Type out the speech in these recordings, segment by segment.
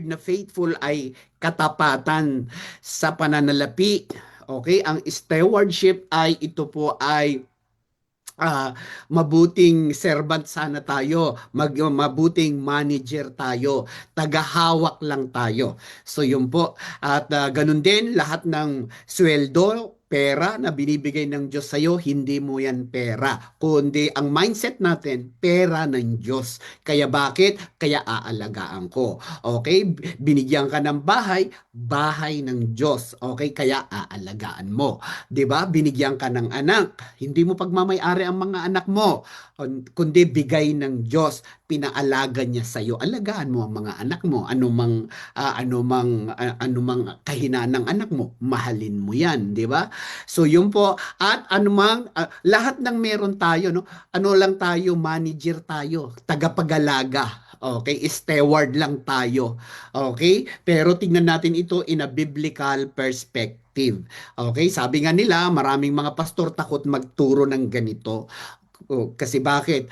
word na faithful ay katapatan sa pananalapi. Okay, ang stewardship ay ito po ay mabuting servant sana tayo, mabuting manager tayo, tagahawak lang tayo. So yun po. At ganun din, lahat ng sweldo, pera na binibigay ng Diyos sa'yo, hindi mo yan pera. Kundi ang mindset natin, pera ng Diyos. Kaya bakit? Kaya aalagaan ko. Okay? Binigyan ka ng bahay, bahay ng Diyos. Okay? Kaya aalagaan mo. 'Di ba? Binigyan ka ng anak, hindi mo pagmamay-ari ang mga anak mo, kundi bigay ng Diyos, pinaalaga niya sa iyo. Alagaan mo ang mga anak mo, anumang kahinaan ng anak mo, mahalin mo 'yan, 'di ba? So yun po, at anumang lahat ng meron tayo, no? Ano lang tayo, manager tayo, tagapag-alaga. Okay, steward lang tayo. Okay? Pero tingnan natin ito in a biblical perspective. Okay, sabi nga nila, maraming mga pastor takot magturo ng ganito. Kasi bakit?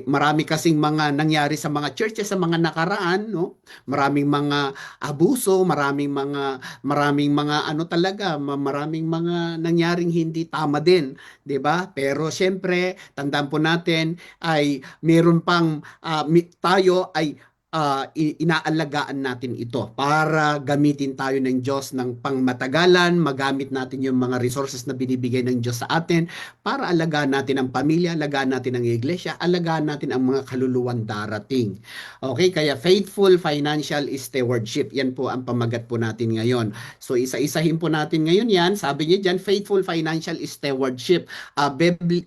Marami kasing mga nangyari sa mga churches sa mga nakaraan, no? Maraming mga abuso, maraming mga ano talaga, maraming mga nangyaring hindi tama din, 'di ba? Pero siyempre, tandaan po natin ay meron pang tayo ay inaalagaan natin ito para gamitin tayo ng Diyos ng pangmatagalan, magamit natin yung mga resources na binibigay ng Diyos sa atin para alagaan natin ang pamilya, alagaan natin ang iglesia, alagaan natin ang mga kaluluwan darating. Okay, kaya faithful financial stewardship, yan po ang pamagat po natin ngayon. So isa-isahin po natin ngayon yan, sabi niya dyan, faithful financial stewardship, a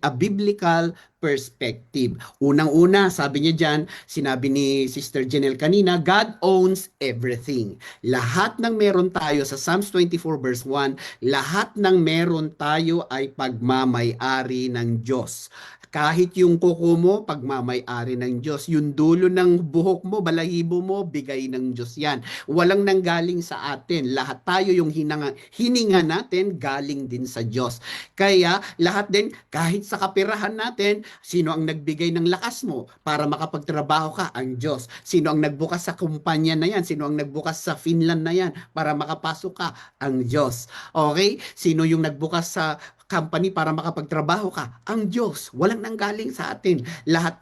biblical perspective. Unang-una, sabi niya dyan, sinabi ni Sister Janelle kanina, God owns everything. Lahat ng meron tayo sa Psalms 24 verse 1, lahat ng meron tayo ay pagmamay-ari ng Diyos. Kahit yung kuko mo, pagmamay-ari ng Diyos. Yung dulo ng buhok mo, balahibo mo, bigay ng Diyos yan. Walang nanggaling sa atin. Lahat tayo yung hininga natin, galing din sa Diyos. Kaya lahat din, kahit sa kapirahan natin, sino ang nagbigay ng lakas mo para makapagtrabaho ka? Ang Diyos. Sino ang nagbukas sa kumpanya na yan? Sino ang nagbukas sa Finland na yan para makapasok ka? Ang Diyos. Okay? Sino yung nagbukas sa company para makapagtrabaho ka? Ang Diyos. Walang nanggaling sa atin. Lahat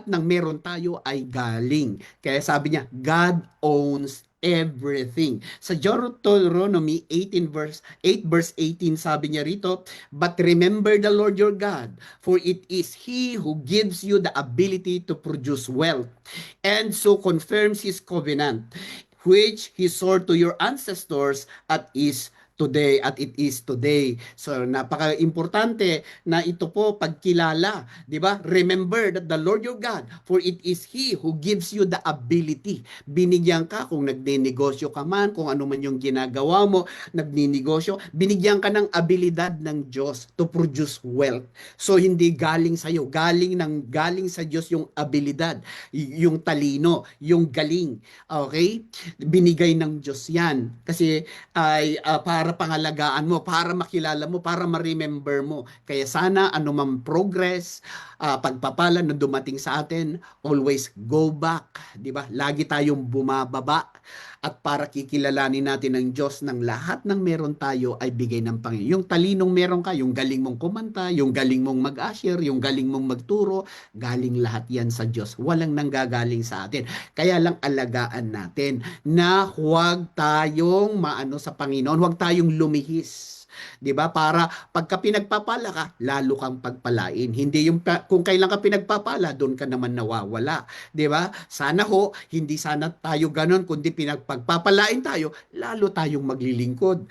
ng meron tayo ay galing. Kaya sabi niya, God owns everything. Sa Deuteronomy 8 verse 18, sabi niya rito, but remember the Lord your God, for it is He who gives you the ability to produce wealth, and so confirms His covenant, which He swore to your ancestors at it is today. So napaka-importante na ito po pagkilala, 'di ba? Remember that the Lord your God, for it is He who gives you the ability. Binigyan ka kung nagninegosyo ka man, kung ano man yung ginagawa mo, nagninegosyo, binigyan ka ng abilidad ng Diyos to produce wealth. So hindi galing sa iyo, galing sa Diyos yung abilidad, yung talino, yung galing. Okay? Binigay ng Diyos 'yan kasi ay para pangalagaan mo, para makilala mo, para ma-remember mo. Kaya sana anumang progress, pagpapala na dumating sa atin, always go back, 'di ba? Lagi tayong bumababa at para kikilalanin natin ng Diyos ng lahat ng meron tayo ay bigay ng Panginoon. Yung talinong meron ka, yung galing mong kumanta, yung galing mong mag-usher, yung galing mong magturo, galing lahat yan sa Diyos. Walang nanggagaling sa atin. Kaya lang alagaan natin na huwag tayong maano sa Panginoon, huwag tayong lumihis. 'Di ba? Para pagka pinagpapala ka, lalo kang pagpalain. Hindi yung kung kailan ka pinagpapala, doon ka naman nawawala. 'Di ba? Sana ho, hindi sana tayo ganon, kundi pinagpagpapalain tayo, lalo tayong maglilingkod.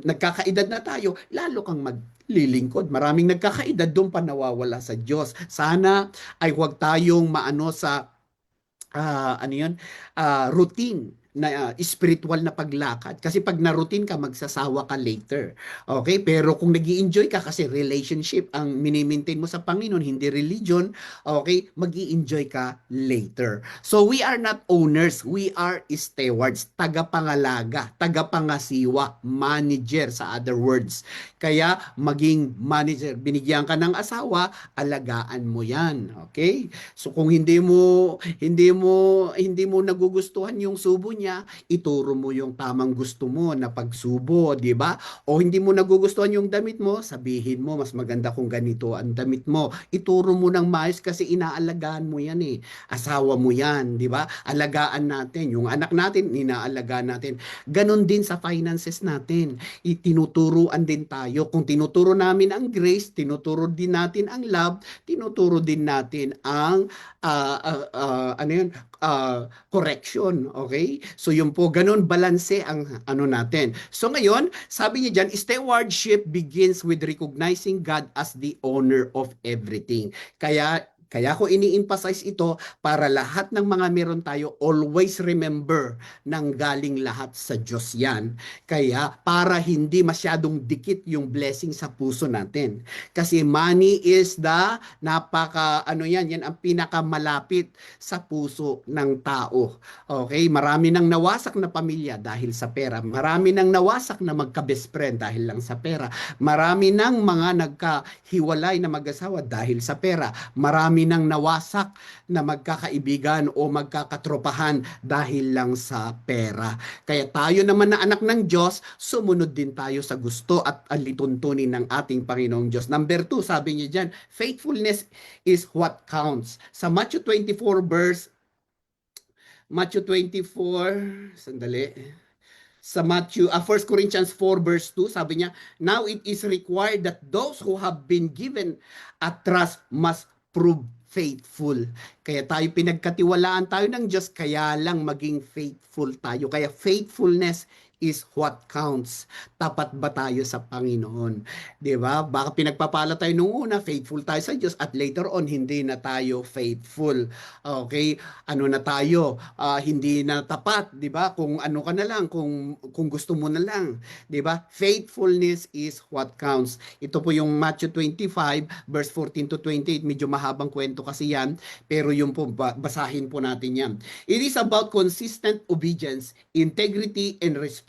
Nagkakaedad na tayo, lalo kang maglilingkod. Maraming nagkakaedad doon pa nawawala sa Diyos. Sana ay huwag tayong maano sa ano yun, routine spiritual na paglakad. Kasi pag na-routine ka, magsasawa ka later. Okay? Pero kung nag-i-enjoy ka kasi relationship ang mini-maintain mo sa Panginoon, hindi religion, okay? Mag-i-enjoy ka later. So we are not owners, we are stewards, tagapangalaga, tagapangasiwa, manager sa other words. Kaya maging manager, binigyan ka ng asawa, alagaan mo 'yan. Okay? So kung hindi mo nagugustuhan yung subo niya, ituro mo yung tamang gusto mo na pagsubo, di ba? O hindi mo nagugustuhan yung damit mo, sabihin mo, mas maganda kung ganito ang damit mo. Ituro mo ng maayos kasi inaalagaan mo yan eh. Asawa mo yan, di ba? Alagaan natin. Yung anak natin, inaalagaan natin. Ganon din sa finances natin. Itinuturuan din tayo. Kung tinuturo namin ang grace, tinuturo din natin ang love, tinuturo din natin ang ano yun, correction, okay? So yun po, ganun balanse ang ano natin. So ngayon, sabi niya dyan, stewardship begins with recognizing God as the owner of everything. Kaya ko ini-emphasize ito para lahat ng mga meron tayo, always remember nang galing lahat sa Diyos yan. Kaya para hindi masyadong dikit yung blessing sa puso natin. Kasi money is the yan ang pinakamalapit sa puso ng tao. Okay, marami nang nawasak na pamilya dahil sa pera. Marami nang nawasak na magka-best friend dahil lang sa pera. Marami nang mga nagkahiwalay na mag-asawa dahil sa pera. Marami nang nawasak na magkakaibigan o magkakatropahan dahil lang sa pera. Kaya tayo naman na anak ng Diyos, sumunod din tayo sa gusto at alituntunin ng ating Panginoong Diyos. Number 2, sabi niya dyan, faithfulness is what counts. Sa Matthew 24, sandali. Sa 1 Corinthians 4 verse 2, sabi niya, now it is required that those who have been given a trust must prove faithful. Kaya tayo pinagkatiwalaan tayo ng Diyos, kaya lang maging faithful tayo. Kaya faithfulness is what counts. Tapat ba tayo sa Panginoon? 'Di ba? Baka pinagpapala tayo nung una, faithful tayo sa Diyos at later on hindi na tayo faithful. Okay? Ano na tayo? Hindi na tapat, 'di ba? Kung ano ka na lang, kung gusto mo na lang, 'di ba? Faithfulness is what counts. Ito po yung Matthew 25 verse 14 to 28, medyo mahabang kwento kasi 'yan, pero yung po basahin po natin 'yan. It is about consistent obedience, integrity and responsible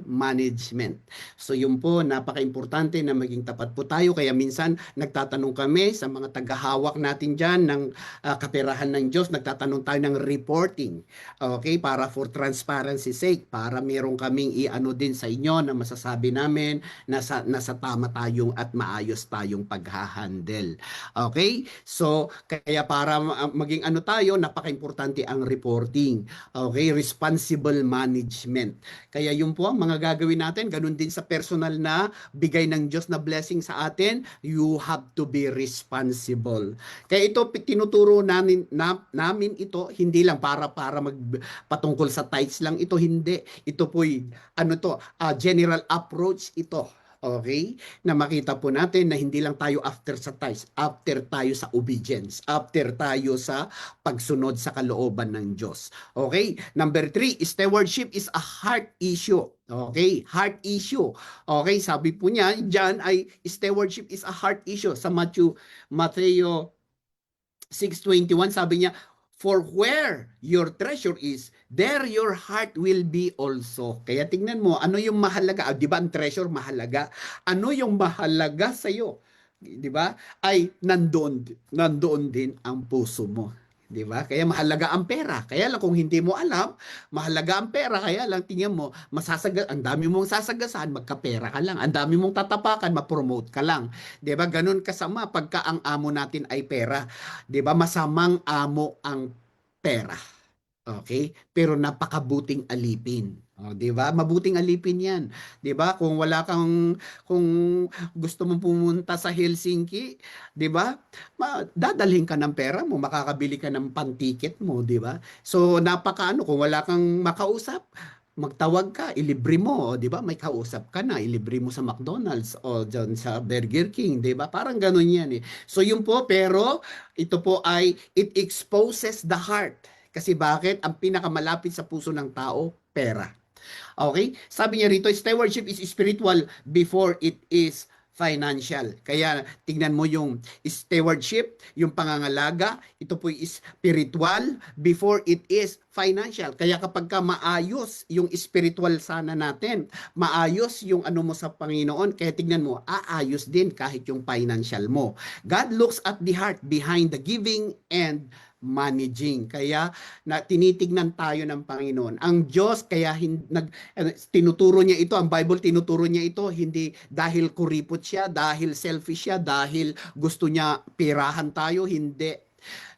management. So yun po, napaka-importante na maging tapat po tayo. Kaya minsan nagtatanong kami sa mga tagahawak natin dyan ng kaperahan ng Diyos, nagtatanong tayo ng reporting. Okay? Para for transparency sake, para meron kaming i-ano din sa inyo na masasabi namin na nasa tama tayong at maayos tayong paghahandle. Okay? So, kaya para maging ano tayo, napaka-importante ang reporting. Okay? Responsible management. Kaya yun po ang mga gagawin natin. Ganun din sa personal na bigay ng Diyos na blessing sa atin. You have to be responsible. Kaya ito, tinuturo namin ito, hindi lang para magpatungkol sa tithes lang ito, hindi. Ito po'y, general approach ito. Okay? Na makita po natin na hindi lang tayo after sa tithes, after tayo sa obedience, after tayo sa pagsunod sa kalooban ng Diyos. Okay? Number 3, stewardship is a heart issue. Okay? Heart issue. Okay? Sabi po niya, dyan ay stewardship is a heart issue. Sa Matthew 6:21, sabi niya, for where your treasure is, there your heart will be also. Kaya tingnan mo, ano yung mahalaga? Di ba ang treasure mahalaga? Ano yung mahalaga sa iyo? Di ba? Ay nandoon din ang puso mo. Di ba? Kaya mahalaga ang pera. Kaya lang kung hindi mo alam, mahalaga ang pera. Kaya lang tingnan mo, ang dami mong sasagasaan, magkapera ka lang. Ang dami mong tatapakan, ma-promote ka lang. Di ba? Ganun kasama pagka ang amo natin ay pera. Di ba? Masamang amo ang pera. Okay? Pero napakabuting alipin. Oh, 'di ba? Mabuting alipin 'yan. 'Di ba? Kung gusto mo pumunta sa Helsinki, 'di ba? Dadalhin ka ng pera mo, makakabili ka ng pantiket mo, 'di ba? So napakaano kung wala kang makausap, magtawag ka, ilibre mo, 'di ba? May kausap ka na, ilibre mo sa McDonald's o dyan sa Burger King, 'di ba? Parang gano'n 'yan eh. So yun po, pero ito po ay it exposes the heart. Kasi bakit? Ang pinakamalapit sa puso ng tao, pera. Okay? Sabi niya rito, stewardship is spiritual before it is financial. Kaya tingnan mo yung stewardship, yung pangangalaga, ito po is spiritual before it is financial. Kaya kapag ka maayos yung spiritual sana natin, maayos yung ano mo sa Panginoon, kaya tingnan mo, aayos din kahit yung financial mo. God looks at the heart behind the giving and managing. Kaya na tinitignan tayo ng Panginoon. Ang Diyos kaya tinuturo niya ito, ang Bible tinuturo niya ito hindi dahil kuripot siya, dahil selfish siya, dahil gusto niya pirahan tayo, hindi.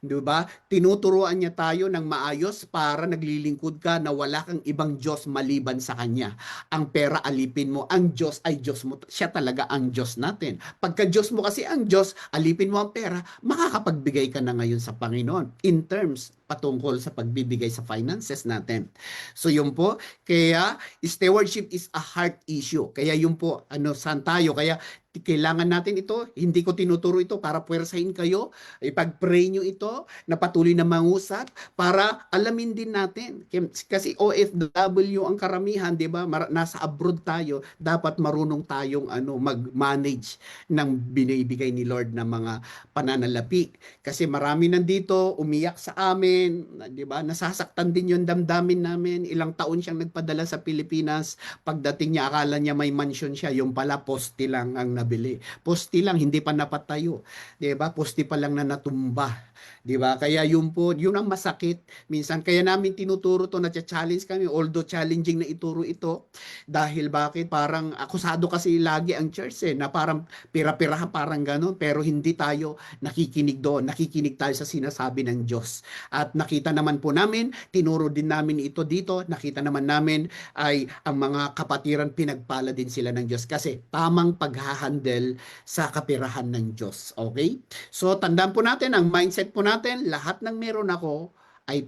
'Di ba? Tinuturuan niya tayo ng maayos para naglilingkod ka na wala kang ibang Diyos maliban sa Kanya. Ang pera alipin mo, ang Diyos ay Diyos mo. Siya talaga ang Diyos natin. Pagka Diyos mo kasi ang Diyos, alipin mo ang pera, makakapagbigay ka na ngayon sa Panginoon in terms patungkol sa pagbibigay sa finances natin. So yun po, kaya stewardship is a heart issue. Kaya yun po, saan tayo? Kaya kailangan natin ito, hindi ko tinuturo ito para puwersahin kayo, ipag-pray nyo ito, na patuloy na mangusap, para alamin din natin. Kasi OFW ang karamihan, di ba? Nasa abroad tayo, dapat marunong tayong mag-manage ng binibigay ni Lord na mga pananalapi. Kasi marami nandito, umiyak sa amin, di ba? Nasasaktan din yung damdamin namin. Ilang taon siyang nagpadala sa Pilipinas. Pagdating niya, akala niya may mansion siya. Yung pala, poste lang ang nabili. Poste lang, hindi pa napatayo. Di ba? Poste pa lang na natumba. Di ba? Kaya yun po, yun ang masakit. Minsan, kaya namin tinuturo to, na-challenge kami, although challenging na ituro ito. Dahil bakit? Parang akusado kasi lagi ang church na parang pira-pirahan, parang ganun. Pero hindi tayo nakikinig doon. Nakikinig tayo sa sinasabi ng Diyos. At nakita naman po namin, tinuro din namin ito dito, nakita naman namin ay ang mga kapatiran pinagpala din sila ng Diyos kasi tamang paghahandle sa kapirahan ng Diyos. Okay? So tandaan po natin, ang mindset po natin, lahat ng meron ako ay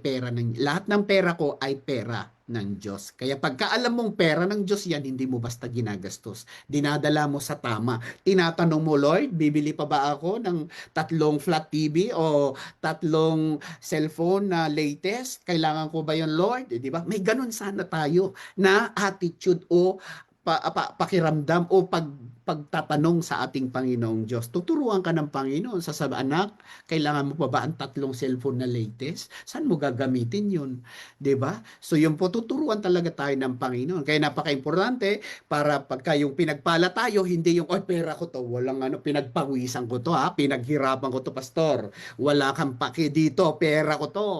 lahat ng pera ko ay pera ng Diyos. Kaya pagka alam mong pera ng Diyos yan, hindi mo basta ginagastos. Dinadala mo sa tama. Tinatanong mo, Lord, bibili pa ba ako ng 3 flat TV o 3 cellphone na latest? Kailangan ko ba yun, Lord? Di ba? May ganun sana tayo na attitude o pakiramdam o pagtatanong sa ating Panginoong Diyos. Tuturuan ka ng Panginoon, sasabi, anak, kailangan mo pa ba ang 3 cellphone na latest? Saan mo gagamitin yun? 'Di ba? So yun po, tuturuan talaga tayo ng Panginoon. Kaya napaka-importante para pagka yung pinagpala tayo, hindi yung, pera ko to, walang pinagpawisan ko to pinaghirapan ko to, pastor. Wala kang paki dito, pera ko to.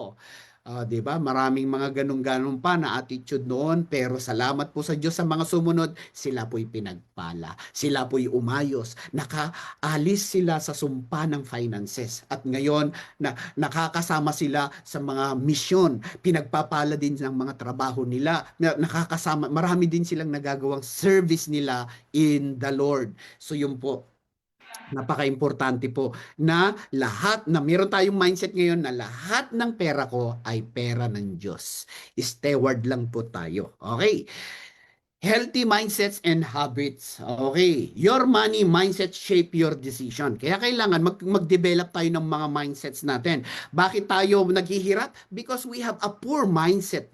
'Di ba? Maraming mga ganun-ganun pa na attitude noon, pero salamat po sa Diyos sa mga sumunod, sila po'y pinagpala. Sila po'y umayos. Nakaalis sila sa sumpa ng finances. At ngayon, nakakasama sila sa mga misyon. Pinagpapala din ng mga trabaho nila. Nakakasama, marami din silang nagagawang service nila in the Lord. So yun po, napaka-importante po na lahat na meron tayong mindset ngayon na lahat ng pera ko ay pera ng Diyos. Steward lang po tayo. Okay? Healthy mindsets and habits. Okay. Your money mindset shape your decision. Kaya kailangan mag-develop tayo ng mga mindsets natin. Bakit tayo naghihirap? Because we have a poor mindset.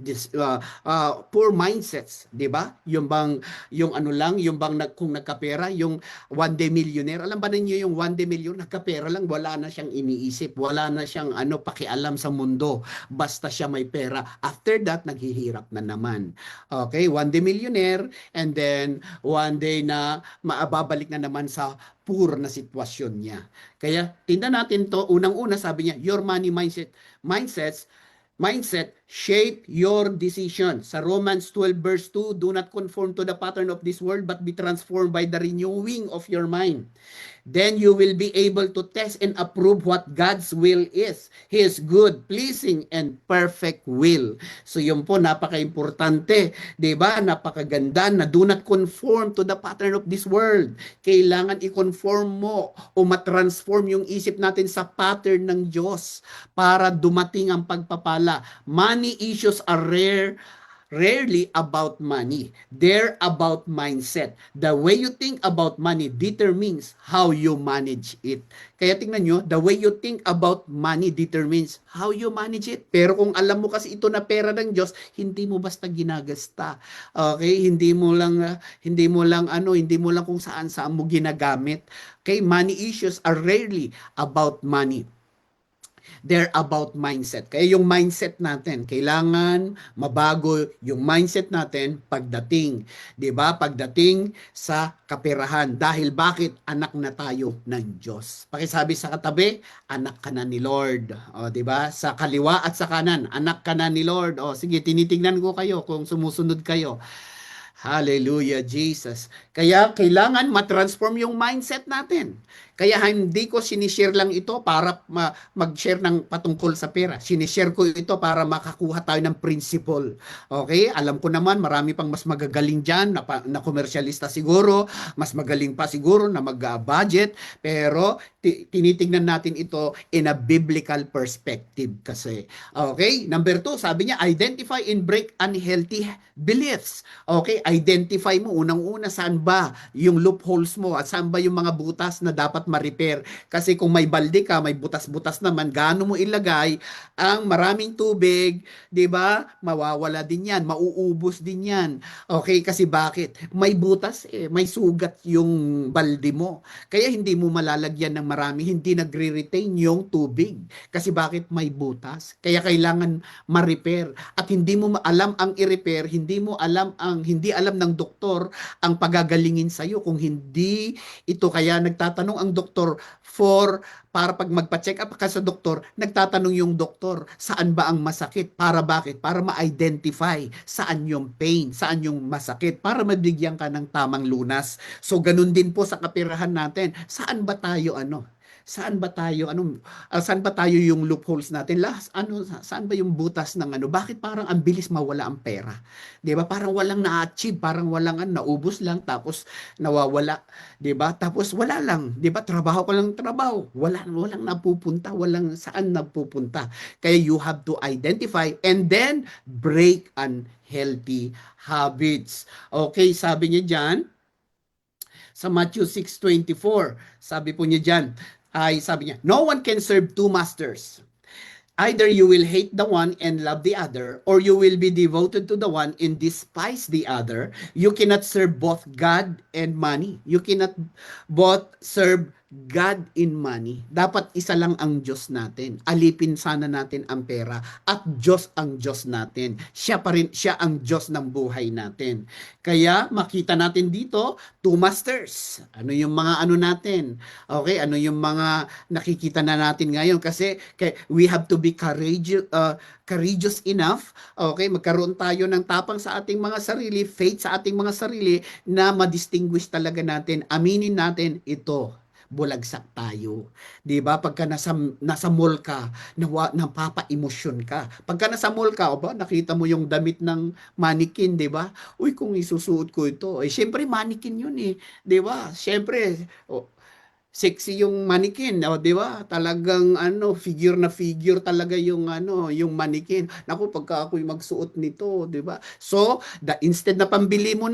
Poor mindsets. Diba? Yung bang, yung kung nagkapera, yung one day millionaire. Alam ba ninyo yung one day millionaire? Nagkapera lang, wala na siyang iniisip. Wala na siyang pakialam sa mundo. Basta siya may pera. After that, naghihirap na naman. Okay. One day millionaire, and then one day na maababalik na naman sa poor na sitwasyon niya. Kaya tingnan natin to, unang-una sabi niya, your money mindset shape your decision. Sa Romans 12 verse 2, do not conform to the pattern of this world, but be transformed by the renewing of your mind. Then you will be able to test and approve what God's will is. His good, pleasing, and perfect will. So yun po, napaka-importante. Diba? Napakaganda na do not conform to the pattern of this world. Kailangan i-conform mo o matransform yung isip natin sa pattern ng Diyos para dumating ang pagpapala. Money issues are rare rarely about money. They're about mindset. The way you think about money determines how you manage it. Kaya tingnan nyo, the way you think about money determines how you manage it. Pero kung alam mo kasi ito na pera ng Diyos, hindi mo basta ginagasta. Okay? Hindi mo lang kung saan-saan mo ginagamit. Okay? Money issues are rarely about money. They're about mindset. Kaya yung mindset natin, kailangan mabago yung mindset natin pagdating, 'di ba? Pagdating sa kaperahan. Dahil bakit anak na tayo ng Diyos? Pakisabi sa katabi, anak ka na ni Lord. O, 'di ba? Sa kaliwa at sa kanan, anak ka na ni Lord. O sige, tinitingnan ko kayo kung sumusunod kayo. Hallelujah, Jesus. Kaya kailangan matransform yung mindset natin. Kaya hindi ko sinishare lang ito para mag-share ng patungkol sa pera. Sinishare ko ito para makakuha tayo ng principle. Okay? Alam ko naman marami pang mas magagaling dyan na komersyalista siguro, mas magaling pa siguro na mag-budget, pero tinitingnan natin ito in a biblical perspective kasi. Okay? Number 2, sabi niya, identify and break unhealthy beliefs. Okay? Identify mo unang-una saan ba yung loopholes mo at saan ba yung mga butas na dapat ma-repair. Kasi kung may balde ka, may butas-butas naman, gaano mo ilagay ang maraming tubig, 'di ba? Mawawala din 'yan, mauubos din 'yan. Okay, kasi bakit? May butas may sugat yung balde mo. Kaya hindi mo malalagyan ng marami, hindi nagre-retain yung tubig. Kasi bakit may butas? Kaya kailangan ma-repair at hindi mo alam ang i-repair, hindi alam ng doktor ang pagagalingin sa iyo kung hindi ito. Kaya nagtatanong ang doktor para pag magpa-check up ka sa doktor, nagtatanong yung doktor, saan ba ang masakit? Para bakit? Para ma-identify saan yung pain, saan yung masakit, para mabigyan ka ng tamang lunas. So, ganun din po sa kapirahan natin. Saan ba tayo yung loopholes natin? Saan ba yung butas ng Bakit parang ang bilis mawala ang pera? 'Di ba? Parang walang na-achieve, parang walang naubos lang tapos nawawala, 'di ba? Tapos wala lang, 'di ba? Trabaho ko lang trabaho, walang napupunta, walang saan napupunta. Kaya you have to identify and then break unhealthy habits. Okay, sabi niya diyan sa Matthew 6:24, sabi po niya diyan, sabi niya, no one can serve two masters. Either you will hate the one and love the other, or you will be devoted to the one and despise the other. You cannot serve both God and money. You cannot both serve God in money. Dapat isa lang ang Diyos natin. Alipin sana natin ang pera at Diyos ang Diyos natin. Siya ang Diyos ng buhay natin. Kaya makita natin dito, two masters. Ano yung mga natin? Okay, ano yung mga nakikita na natin ngayon? Kasi we have to be courageous enough, okay, magkaroon tayo ng tapang sa ating mga sarili, faith sa ating mga sarili na ma-distinguish talaga natin, aminin natin ito. Bulagsak tayo. 'Di ba? Pagka nasa mall ka, napapa-emosyon ka. Pagka nasa mall ka, nakita mo yung damit ng mannequin, 'di ba? Uy, kung isusuot ko ito, syempre mannequin 'yun 'di ba? Syempre, sexy yung mannequin, 'di ba? Talagang figure na figure talaga yung yung mannequin. Naku, pagka ako'y magsuot nito, 'di ba? So, instead na pambili mo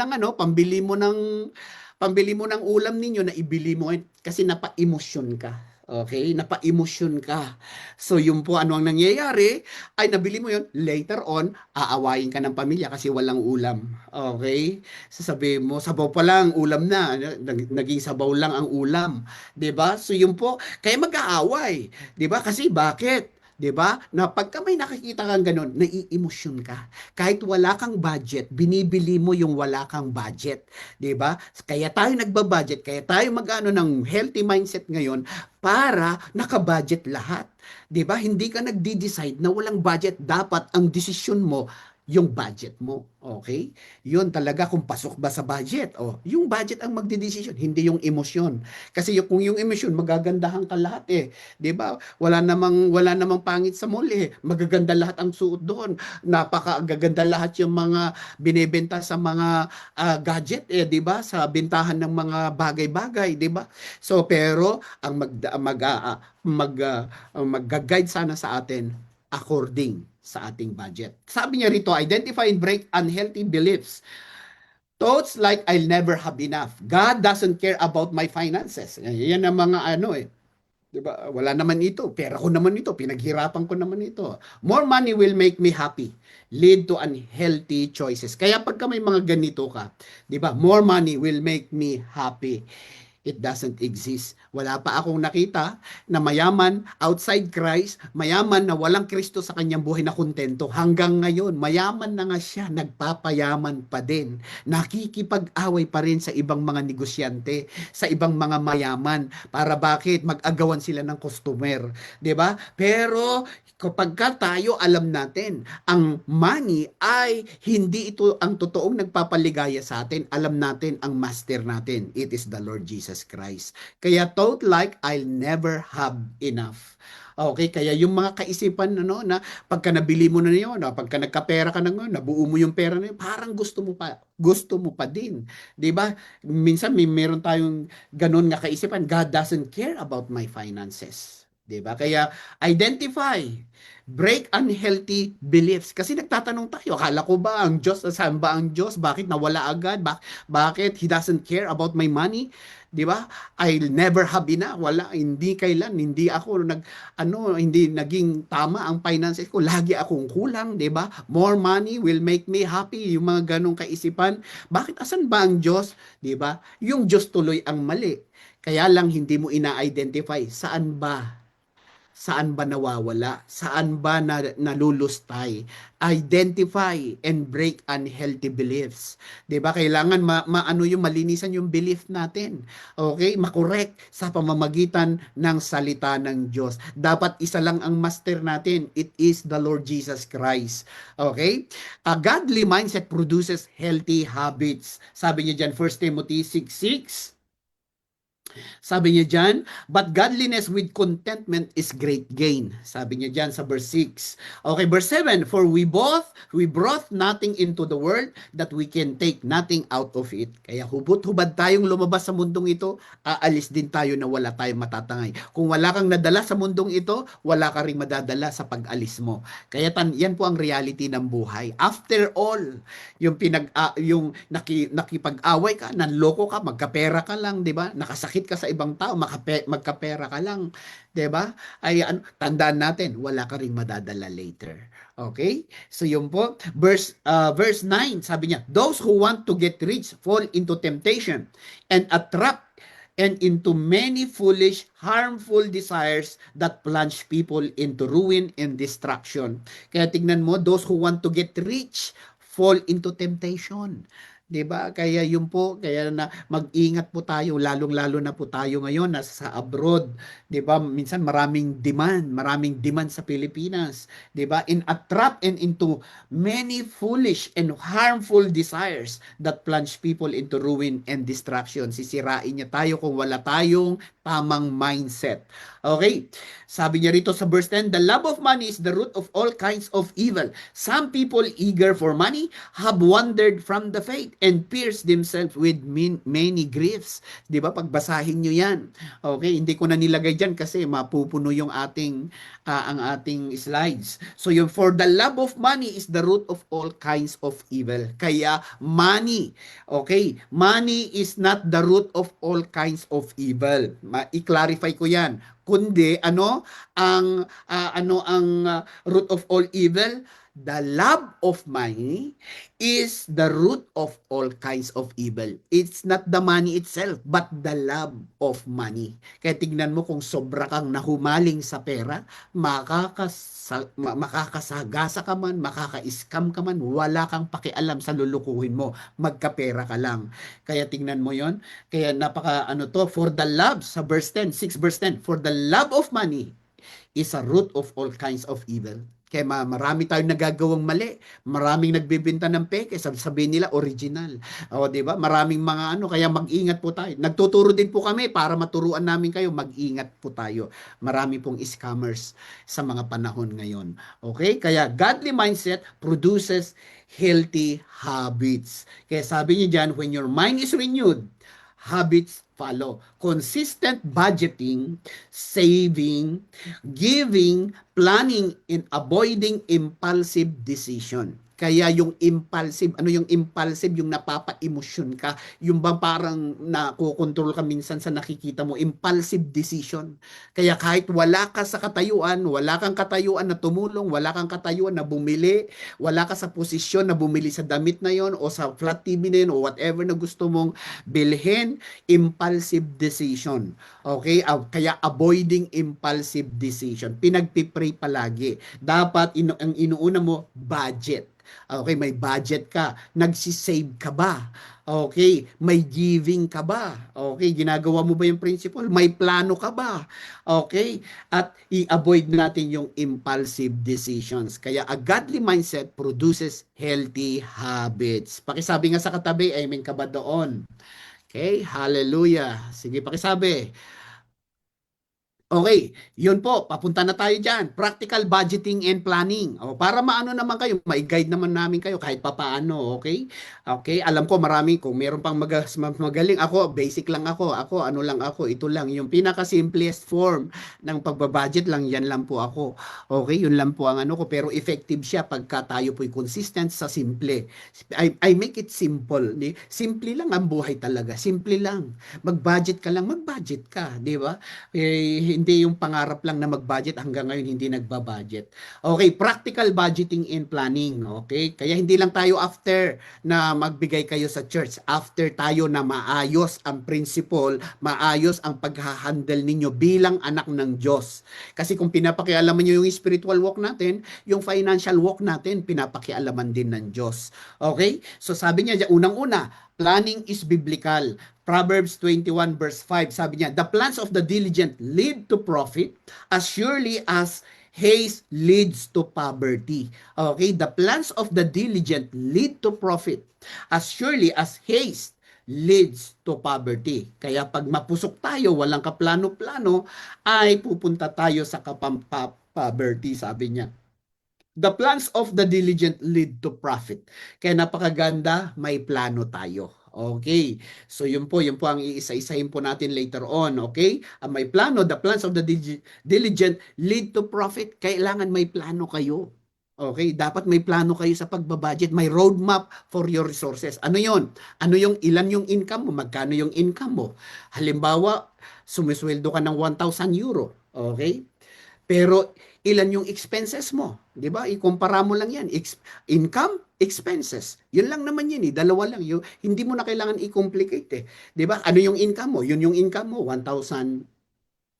ng ulam ninyo na ibili mo kasi napa-emosyon ka. Okay? Napa-emosyon ka. So, yun po ang nangyayari ay nabili mo yun. Later on, aawayin ka ng pamilya kasi walang ulam. Okay? Sasabihin mo, sabaw pa lang, ulam na. Naging sabaw lang ang ulam. 'Di ba? So, yun po. Kaya mag-aaway. 'Di ba? Kasi bakit? 'Di ba? Na pagka may nakikita kang ganun, naiemosyon ka. Kahit wala kang budget, binibili mo yung wala kang budget, 'di ba? Kaya tayo nagba-budget, kaya tayo mag-ano ng healthy mindset ngayon para naka-budget lahat. 'Di ba? Hindi ka nagde-decide na walang budget. Dapat ang desisyon mo yung budget mo. Okay? Yun talaga kung pasok ba sa budget. Yung budget ang magdedesisyon, hindi yung emosyon. Kasi kung yung emosyon, magagandahan ka lahat 'Di ba? Wala namang pangit sa mall Magaganda lahat ang suot doon. Napakagaganda lahat yung mga binebenta sa mga gadget 'di ba? Sa bentahan ng mga bagay-bagay, 'di ba? So pero ang mag-guide sana sa atin according sa ating budget. Sabi niya rito, identify and break unhealthy beliefs. Thoughts like I'll never have enough. God doesn't care about my finances. Yan ang mga ano eh. 'Di ba? Wala naman ito. Pera ko naman ito. Pinaghirapan ko naman ito. More money will make me happy. Lead to unhealthy choices. Kaya pagka may mga ganito ka, 'di ba? More money will make me happy. It doesn't exist. Wala pa akong nakita na mayaman outside Christ, mayaman na walang Kristo sa kanyang buhay na kontento. Hanggang ngayon, mayaman na nga siya, nagpapayaman pa din. Nakikipag-away pa rin sa ibang mga negosyante, sa ibang mga mayaman. Para bakit? Mag-agawan sila ng customer. 'Di ba? Pero kapag tayo alam natin, ang money ay hindi ito ang totoong nagpapaligaya sa atin. Alam natin ang master natin. It is the Lord Jesus Christ. Kaya thought like I'll never have enough. Okay, kaya yung mga kaisipan ano, na pagka nabili mo na yun, pagka nagkapera ka na ngayon, nabuo mo yung pera na yun, parang gusto mo pa din. 'Di ba? Minsan meron tayong ganun nga kaisipan, God doesn't care about my finances. 'Di ba? Kaya identify, break unhealthy beliefs. Kasi nagtatanong tayo, akala ko ba ang Diyos, saan ba ang Diyos? Bakit nawala agad? Bakit He doesn't care about my money? 'Di ba? I'll never have enough. Wala, hindi kailan, hindi ako hindi naging tama ang finances ko. Lagi akong kulang, 'di ba? More money will make me happy. Yung mga ganong kaisipan. Bakit asan ba ang Diyos? 'Di ba? Yung Diyos tuloy ang mali. Kaya lang hindi mo ina-identify saan ba. Saan ba nawawala? Saan ba nalulustay? Identify and break unhealthy beliefs. 'Di ba? Kailangan maano yung malinisan yung belief natin. Okay? Makorek sa pamamagitan ng salita ng Diyos. Dapat isa lang ang master natin. It is the Lord Jesus Christ. Okay? A godly mindset produces healthy habits. Sabi niya diyan 1 Timothy 6:6. Sabi niya dyan, but godliness with contentment is great gain. Sabi niya dyan sa verse 6. Okay, verse 7, for we brought nothing into the world that we can take nothing out of it. Kaya hubot-hubad tayong lumabas sa mundong ito, aalis din tayo na wala tayong matatangay. Kung wala kang nadala sa mundong ito, wala ka rin madadala sa pag-alis mo. Kaya yan po ang reality ng buhay. After all, yung nakipag-away ka, nanloko ka, magkapera ka lang, 'di ba? Nakasakit ka sa ibang tao, magkapera ka lang, 'di ba? Ay tandaan natin, wala ka ring madadala later. Okay? So yun po, verse 9, sabi niya, those who want to get rich fall into temptation and a trap and into many foolish, harmful desires that plunge people into ruin and destruction. Kaya tignan mo, those who want to get rich fall into temptation. 'Di ba? Kaya yun po, kaya na mag-ingat po tayo, lalong-lalo na po tayo ngayon nasa abroad, 'di ba? Minsan maraming demand sa Pilipinas, 'di ba? In a trap and into many foolish and harmful desires that plunge people into ruin and destruction. Sisirain niya tayo kung wala tayong tamang mindset. Okay? Sabi niya rito sa verse 10, the love of money is the root of all kinds of evil. Some people eager for money have wandered from the faith and pierced themselves with many griefs. 'Di ba? Pagbasahin niyo 'yan. Okay, hindi ko na nilagay diyan kasi mapupuno yung ang ating slides. So yung for the love of money is the root of all kinds of evil. Kaya money, okay, money is not the root of all kinds of evil. I-clarify ko 'yan. Kundi ang root of all evil? The love of money is the root of all kinds of evil. It's not the money itself, but the love of money. Kaya tignan mo kung sobra kang nahumaling sa pera, makakasagasa ka man, makaka-scam ka man, wala kang pakialam sa lulukuhin mo. Magkapera ka lang. Kaya tignan mo yon. Kaya for the love, sa verse 10, 6 verse 10, for the love of money is a root of all kinds of evil. Kaya marami tayong nagagawang mali. Maraming nagbebenta ng peke, sabihin nila original. O, 'di ba? Maraming mga kaya mag-ingat po tayo. Nagtuturo din po kami para maturuan namin kayo, mag-ingat po tayo. Marami pong scammers sa mga panahon ngayon. Okay? Kaya godly mindset produces healthy habits. Kaya sabi niyo diyan, when your mind is renewed, habits follow. Consistent budgeting, saving, giving, planning, and avoiding impulsive decision. Kaya yung impulsive, ano yung impulsive? Yung napapa-emosyon ka. Yung ba parang nakokontrol ka minsan sa nakikita mo, impulsive decision. Kaya kahit wala ka sa katayuan, wala kang katayuan na tumulong, wala kang katayuan na bumili, wala ka sa posisyon na bumili sa damit na yon o sa flat TV na yun o whatever na gusto mong bilhin, impulsive decision. Okay? Kaya avoiding impulsive decision. Pinagpipray palagi. Dapat ang inuuna mo, budget. Okay, may budget ka. Nagsisave ka ba? Okay, may giving ka ba? Okay, ginagawa mo ba yung principle? May plano ka ba? Okay, at i-avoid natin yung impulsive decisions. Kaya a godly mindset produces healthy habits. Pakisabi nga sa katabi, amen ka ba doon? Okay, hallelujah. Sige, pakisabi. Okay, yun po, papunta na tayo dyan. Practical budgeting and planning. O, para maano naman kayo, mai-guide naman namin kayo kahit papaano, okay? Okay, alam ko marami, kung meron pang magaling, ako, basic lang ako, ano lang ako, ito lang, yung pinaka-simplest form ng pagbabudget lang, yan lang po ako. Okay, yun lang po ang ano ko, pero effective siya pagka tayo po'y consistent sa simple. I make it simple. Simple lang ang buhay talaga, simple lang. Mag-budget ka lang, mag-budget ka, di ba? Hindi yung pangarap lang na mag-budget hanggang ngayon hindi nagba-budget. Okay, practical budgeting and planning. Okay, kaya hindi lang tayo after na magbigay kayo sa church. After tayo na maayos ang principle, maayos ang pag-handle ninyo bilang anak ng Diyos. Kasi kung pinapakialaman nyo yung spiritual walk natin, yung financial walk natin, pinapakialaman din ng Diyos. Okay? So sabi niya, unang-una, planning is biblical. Proverbs 21 verse 5, sabi niya, the plans of the diligent lead to profit as surely as haste leads to poverty. Okay, the plans of the diligent lead to profit as surely as haste leads to poverty. Kaya pag mapusok tayo, walang kaplano-plano, ay pupunta tayo sa poverty, sabi niya. The plans of the diligent lead to profit. Kaya napakaganda, may plano tayo. Okay. So yun po ang iisa-isahin po natin later on. Okay? May plano, the plans of the diligent lead to profit. Kailangan may plano kayo. Okay, dapat may plano kayo sa pagbabudget, may roadmap for your resources. Ano 'yon? Ano yung ilan yung income mo, magkano yung income mo? Halimbawa, sumisweldo ka ng 1,000 euro. Okay? Pero ilan yung expenses mo? 'Di ba? Ikumpara mo lang 'yan. Income, expenses. 'Yun lang naman 'yan eh. Dalawa lang 'yun. Hindi mo na kailangan i-complicate eh. 'Di ba? Ano yung income mo? 'Yun yung income mo, 1,000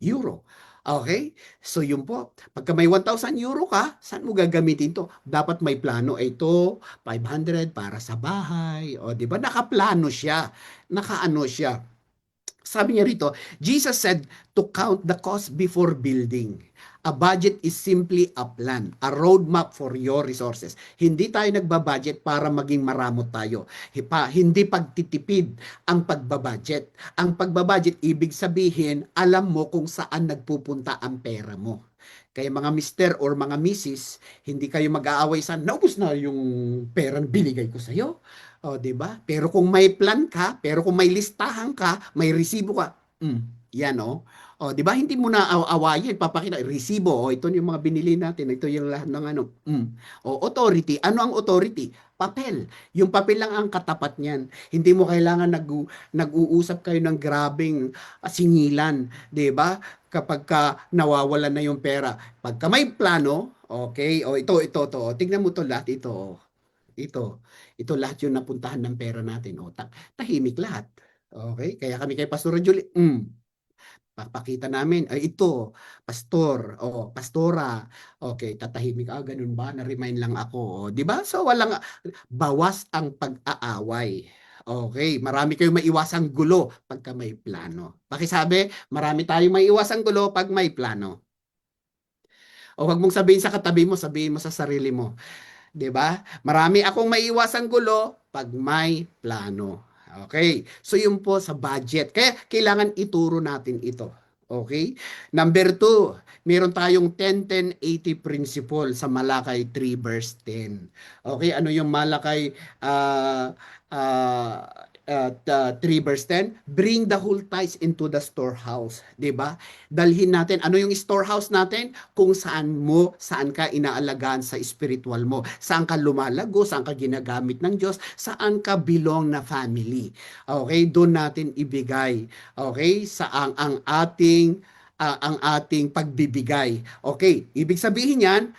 euro. Okay? So yun po. Pagka may 1,000 euro ka, saan mo gagamitin to? Dapat may plano. Ito, 500 para sa bahay. O, di ba? Nakaplano siya. Nakaano siya. Sabi niya rito, Jesus said to count the cost before building. A budget is simply a plan, a roadmap for your resources. Hindi tayo nagbabudget para maging maramot tayo. Hindi pagtitipid ang pagbabudget. Ang pagbabudget, ibig sabihin, alam mo kung saan nagpupunta ang pera mo. Kaya mga mister or mga misis, hindi kayo mag-aaway sa, naubos na yung perang binigay ko sa'yo. O, di ba? Pero kung may plan ka, pero kung may listahan ka, may resibo ka, yan o. O, di ba? Hindi mo na awayin, papakita, resibo, o ito yung mga binili natin, ito yung lahat ng ano. O, authority, ano ang authority? Papel. Yung papel lang ang katapat niyan. Hindi mo kailangan nag-uusap kayo ng grabing singilan, di ba? Kapag ka nawawalan na yung pera. Pagka may plano, okay, o ito, tignan mo to lahat, ito lahat yung napuntahan ng pera natin. O, tahimik lahat. Okay? Kaya kami kay Pastor Julie, papakita namin, ay ito, pastor, o pastora, okay, tatahimik, ganun ba? Na-remind lang ako, di ba? So, walang, bawas ang pag-aaway. Okay, marami kayong maiwasang gulo pagka may plano. Pakisabi, marami tayong maiwasang gulo pag may plano. O wag mong sabihin sa katabi mo, sabihin mo sa sarili mo. 'Di ba? Marami akong maiiwasang gulo pag may plano. Okay? So yun po sa budget. Kaya kailangan ituro natin ito. Okay? Number 2, meron tayong 10-10-80 principle sa Malakay 3 verse 10. Okay? Ano yung Malakay 3 verse 10, bring the whole tithes into the storehouse, 'di ba? Dalhin natin, ano yung storehouse natin? Kung saan ka inaalagaan sa spiritual mo, saan ka lumalago, saan ka ginagamit ng Diyos, saan ka belong na family. Okay, doon natin ibigay. Okay, sa ang ating pagbibigay. Okay, ibig sabihin yan,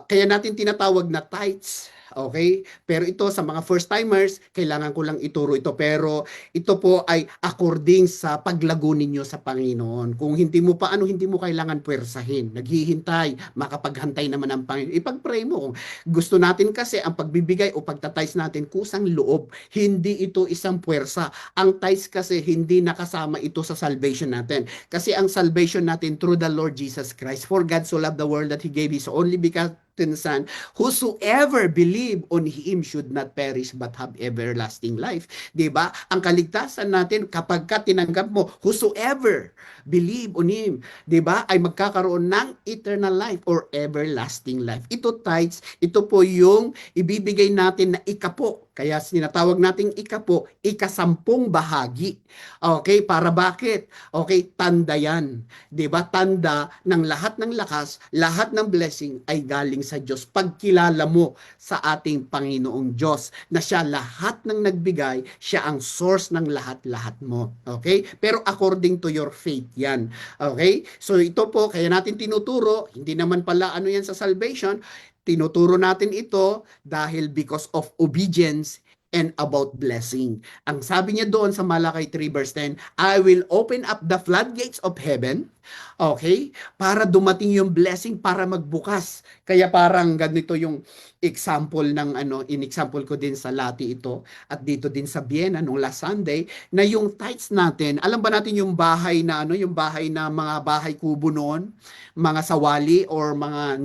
kaya natin tinatawag na tithes. Okay? Pero ito sa mga first timers, kailangan ko lang ituro ito. Pero ito po ay according sa paglago ninyo sa Panginoon. Kung hindi mo pa hindi mo kailangan puwersahin. Naghihintay, makapaghantay naman ang Panginoon. Ipag-pray mo. Kung gusto natin kasi ang pagbibigay o pagtatize natin kusang loob. Hindi ito isang puwersa. Ang tithes kasi hindi nakasama ito sa salvation natin. Kasi ang salvation natin through the Lord Jesus Christ. For God so loved the world that He gave His only begotten Son, whosoever believe on Him should not perish but have everlasting life. Diba? Ang kaligtasan natin kapag ka tinanggap mo, whosoever believe on Him, diba? Ay magkakaroon ng eternal life or everlasting life. Ito tithes, ito po yung ibibigay natin na ikapo. Kaya sinatawag nating ikapo, ikasampung bahagi. Okay, para bakit? Okay, tanda yan. 'Di ba? Tanda ng lahat ng lakas, lahat ng blessing ay galing sa Diyos. Pagkilala mo sa ating Panginoong Diyos na siya lahat ng nagbigay, siya ang source ng lahat-lahat mo. Okay? Pero according to your faith yan. Okay? So ito po, kaya natin tinuturo, hindi naman pala ano yan sa salvation, tinuturo natin ito dahil because of obedience and about blessing. Ang sabi niya doon sa Malakay 3 verse 10, I will open up the floodgates of heaven, okay, para dumating yung blessing, para magbukas. Kaya parang ganito yung example ng in-example ko din sa Lati ito at dito din sa Vienna nung last Sunday, na yung tithes natin, alam ba natin yung bahay na yung bahay na mga bahay kubo noon, mga sawali or mga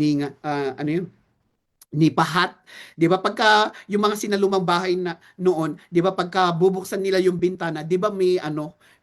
nipahat, 'di ba? Pagka yung mga sinalumang bahay na noon, 'di ba, pagka bubuksan nila yung bintana, 'di ba may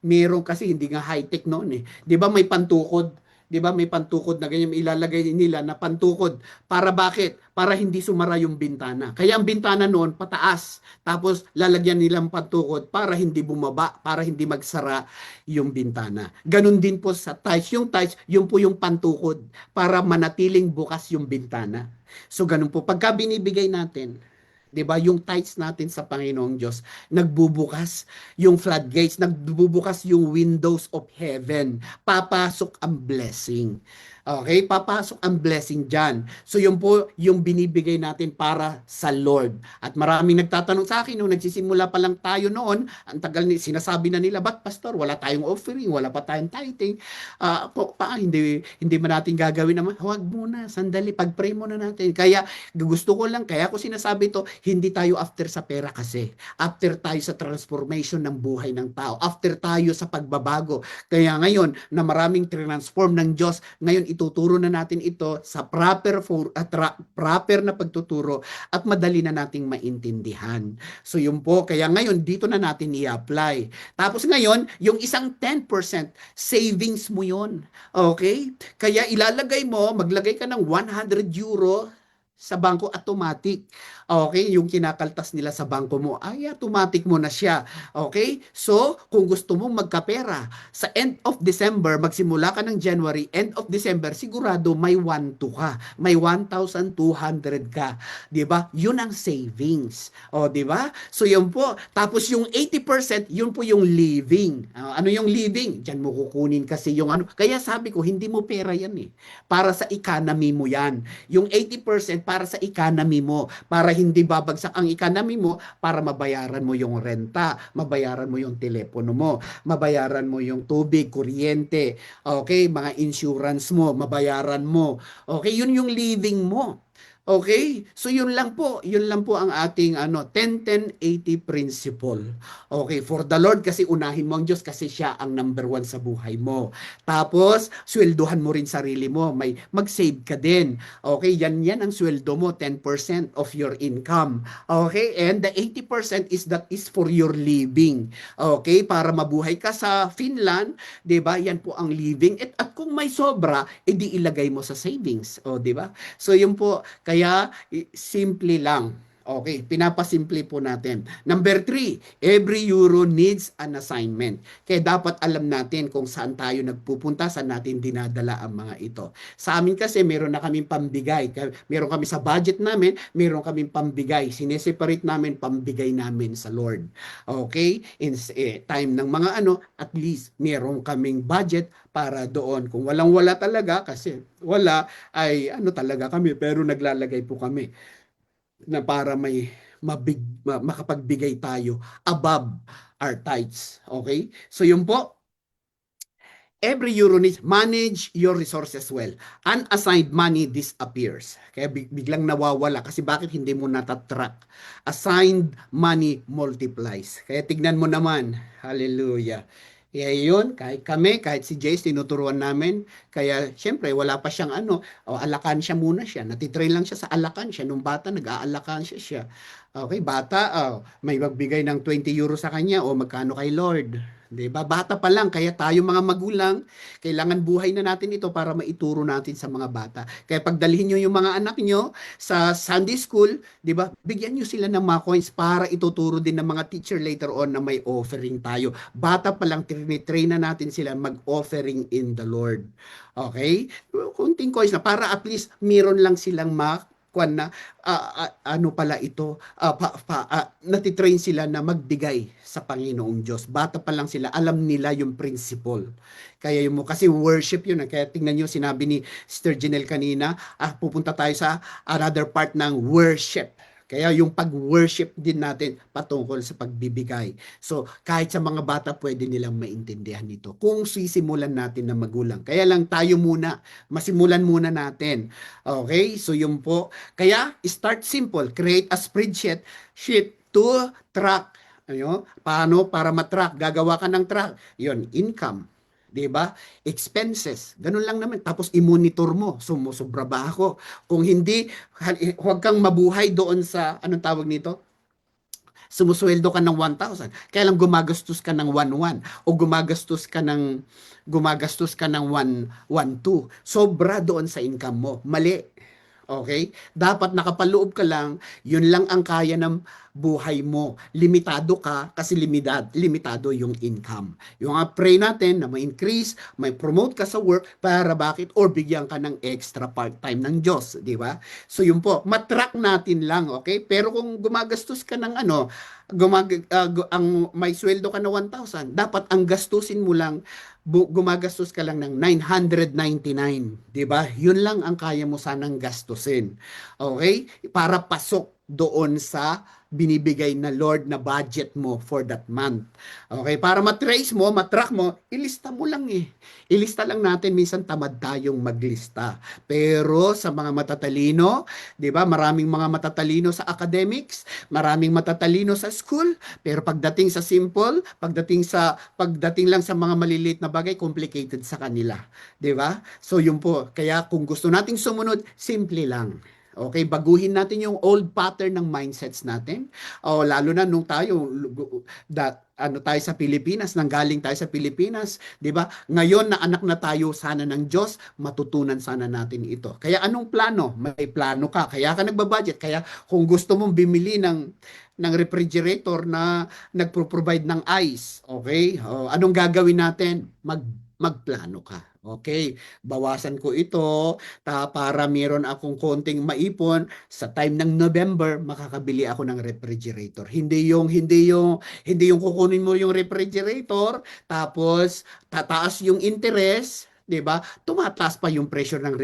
meron kasi hindi nga high-tech noon eh. 'Di ba may pantukod? 'Di ba may pantukod na ganyan ilalagay nila na pantukod. Para bakit? Para hindi sumara yung bintana. Kaya ang bintana noon pataas, tapos lalagyan nilang pantukod para hindi bumaba, para hindi magsara yung bintana. Ganun din po sa tiles. Yung tiles, yun po yung pantukod para manatiling bukas yung bintana. So ganun po, pagka binibigay natin, 'di ba, yung tithes natin sa Panginoong Diyos, nagbubukas yung floodgates, nagbubukas yung windows of heaven. Papasok ang blessing. Okay, papasok ang blessing diyan. So yun po yung binibigay natin para sa Lord. At maraming nagtatanong sa akin nung nagsisimula pa lang tayo noon, ang tagal sinasabi na nila, "Ba't pastor, wala tayong offering, wala pa tayong tithing?" Hindi man natin gagawin naman. Huwag muna, sandali, pag-pray muna natin. Kaya gusto ko lang, kaya ko sinasabi to, hindi tayo after sa pera kasi. After tayo sa transformation ng buhay ng tao. After tayo sa pagbabago. Kaya ngayon, na maraming transform ng Diyos, ngayon ituturo na natin ito sa proper na pagtuturo at madali na nating maintindihan. So yun po, kaya ngayon dito na natin i-apply. Tapos ngayon, yung isang 10% savings mo yun. Okay? Kaya ilalagay mo, maglagay ka ng 100 euro sa bangko, automatic. Okay, yung kinakaltas nila sa bangko mo, ay automatic mo na siya. Okay? So, kung gusto mong magkapera, sa end of December, magsimula ka ng January, end of December, sigurado may 1,200 ka. May 1,200 ka. 'Di ba? Yun ang savings. O, 'di ba? So, yun po. Tapos yung 80%, yun po yung living. Ano yung living? Diyan mo kukunin kasi yung Kaya sabi ko, hindi mo pera yan eh. Para sa economy mo yan. Yung 80% para sa economy mo, para hindi babagsak ang economy mo, para mabayaran mo yung renta, mabayaran mo yung telepono mo, mabayaran mo yung tubig, kuryente, okay, mga insurance mo, mabayaran mo. Okay, yun yung living mo. Okay? So yun lang po ang ating 10-10-80 principle. Okay, for the Lord kasi unahin mo ang Diyos kasi siya ang number one sa buhay mo. Tapos, sweldohan mo rin sarili mo. Mag-save ka din. Okay, yan ang sweldo mo, 10% of your income. Okay, and the 80% is for your living. Okay, para mabuhay ka sa Finland, 'di ba? Yan po ang living. At kung may sobra, edi ilagay mo sa savings. O, 'di ba? So yun po, kaya simple lang. Okay, pinapasimple po natin. Number three, every euro needs an assignment. Kaya dapat alam natin kung saan tayo nagpupunta, saan natin dinadala ang mga ito. Sa amin kasi, meron na kaming pambigay. Meron kami sa budget namin, meron kaming pambigay. Sineseparate namin, pambigay namin sa Lord. Okay? Time ng mga ano, at least meron kaming budget para doon. Kung walang-wala talaga, kasi wala, ay ano talaga kami, pero naglalagay po kami na para may makapagbigay tayo above our tithes. Okay? So yun po, every euro needs manage your resources well. Unassigned money disappears. Kaya biglang nawawala kasi bakit hindi mo natatrack? Assigned money multiplies. Kaya tignan mo naman. Hallelujah. Kaya yun, kahit kami, kahit si Jace, tinuturuan namin. Kaya, syempre, wala pa siyang ano, alakan siya muna siya. Natitrain lang siya sa alakan siya. Nung bata, nag-aalakan siya. Okay, bata, may magbigay ng 20 euro sa kanya o magkano kay Lord. 'Di ba? Bata pa lang, kaya tayo mga magulang, kailangan buhay na natin ito para maituro natin sa mga bata. Kaya pagdalhin niyo yung mga anak niyo sa Sunday school, 'di ba? Bigyan niyo sila ng mga coins para ituturo din ng mga teacher later on na may offering tayo. Bata pa lang, train na natin sila mag-offering in the Lord. Okay? Kunting coins na para at least meron lang silang kwan na ano pala ito, natitrain sila na magbigay sa Panginoong Diyos. Bata pa lang sila, alam nila yung principle. Kaya yung kasi worship yun. Kaya tingnan nyo, sinabi ni Sister Janelle kanina, pupunta tayo sa another part ng worship. Kaya yung pag-worship din natin patungkol sa pagbibigay. So, kahit sa mga bata, pwede nilang maintindihan ito. Kung sisimulan natin na magulang. Kaya lang tayo muna, masimulan muna natin. Okay? So, yun po. Kaya, start simple. Create a sheet to track. Ano? Paano? Para matrack. Gagawa ka ng track. Yun, income. 'Di ba? Expenses. Ganun lang naman. Tapos i-monitor mo. Sumusobra ba ako? Kung hindi, huwag kang mabuhay doon sa, anong tawag nito? Sumusweldo ka ng 1,000. Kaya lang gumagastos ka ng 1,100 o gumagastos ka ng 1,200. Sobra doon sa income mo. Mali. Okay? Dapat nakapaloob ka lang, yun lang ang kaya ng buhay mo. Limitado ka kasi limitado yung income. Yung pray natin na may-increase, may promote ka sa work para bakit? Or bigyan ka ng extra part-time ng Diyos. Di ba? So yun po, matrack natin lang. Okay? Pero kung gumagastos ka ng ano, ang may sweldo ka na 1,000, dapat ang gastusin mo lang gumagastos ka lang ng 999, 'di ba? Yun lang ang kaya mo sanang gastusin. Okay? Para pasok doon sa binibigay na Lord na budget mo for that month. Okay? Para matrace mo, matrack mo, ilista mo lang eh. Ilista lang natin, minsan tamad tayong maglista. Pero sa mga matatalino, 'di ba? Maraming mga matatalino sa academics, maraming matatalino sa school, pero pagdating sa simple, pagdating lang sa mga maliliit na bagay, complicated sa kanila, 'di ba? So yun po. Kaya kung gusto nating sumunod, simple lang. Okay, baguhin natin yung old pattern ng mindsets natin. O lalo na nung tayo ano tayo sa Pilipinas, nanggaling tayo sa Pilipinas, 'di ba? Ngayon na anak na tayo sana ng Diyos, matutunan sana natin ito. Kaya anong plano? May plano ka. Kaya ka nagbabudget. Kaya kung gusto mong bumili ng refrigerator na nagpro-provide ng ice, okay? O, anong gagawin natin? Magplano ka. Okay, bawasan ko ito para meron akong konting maipon sa time ng November, makakabili ako ng refrigerator. Hindi yung kukunin mo yung refrigerator tapos tataas yung interest, 'di ba? Tumataas pa yung pressure ng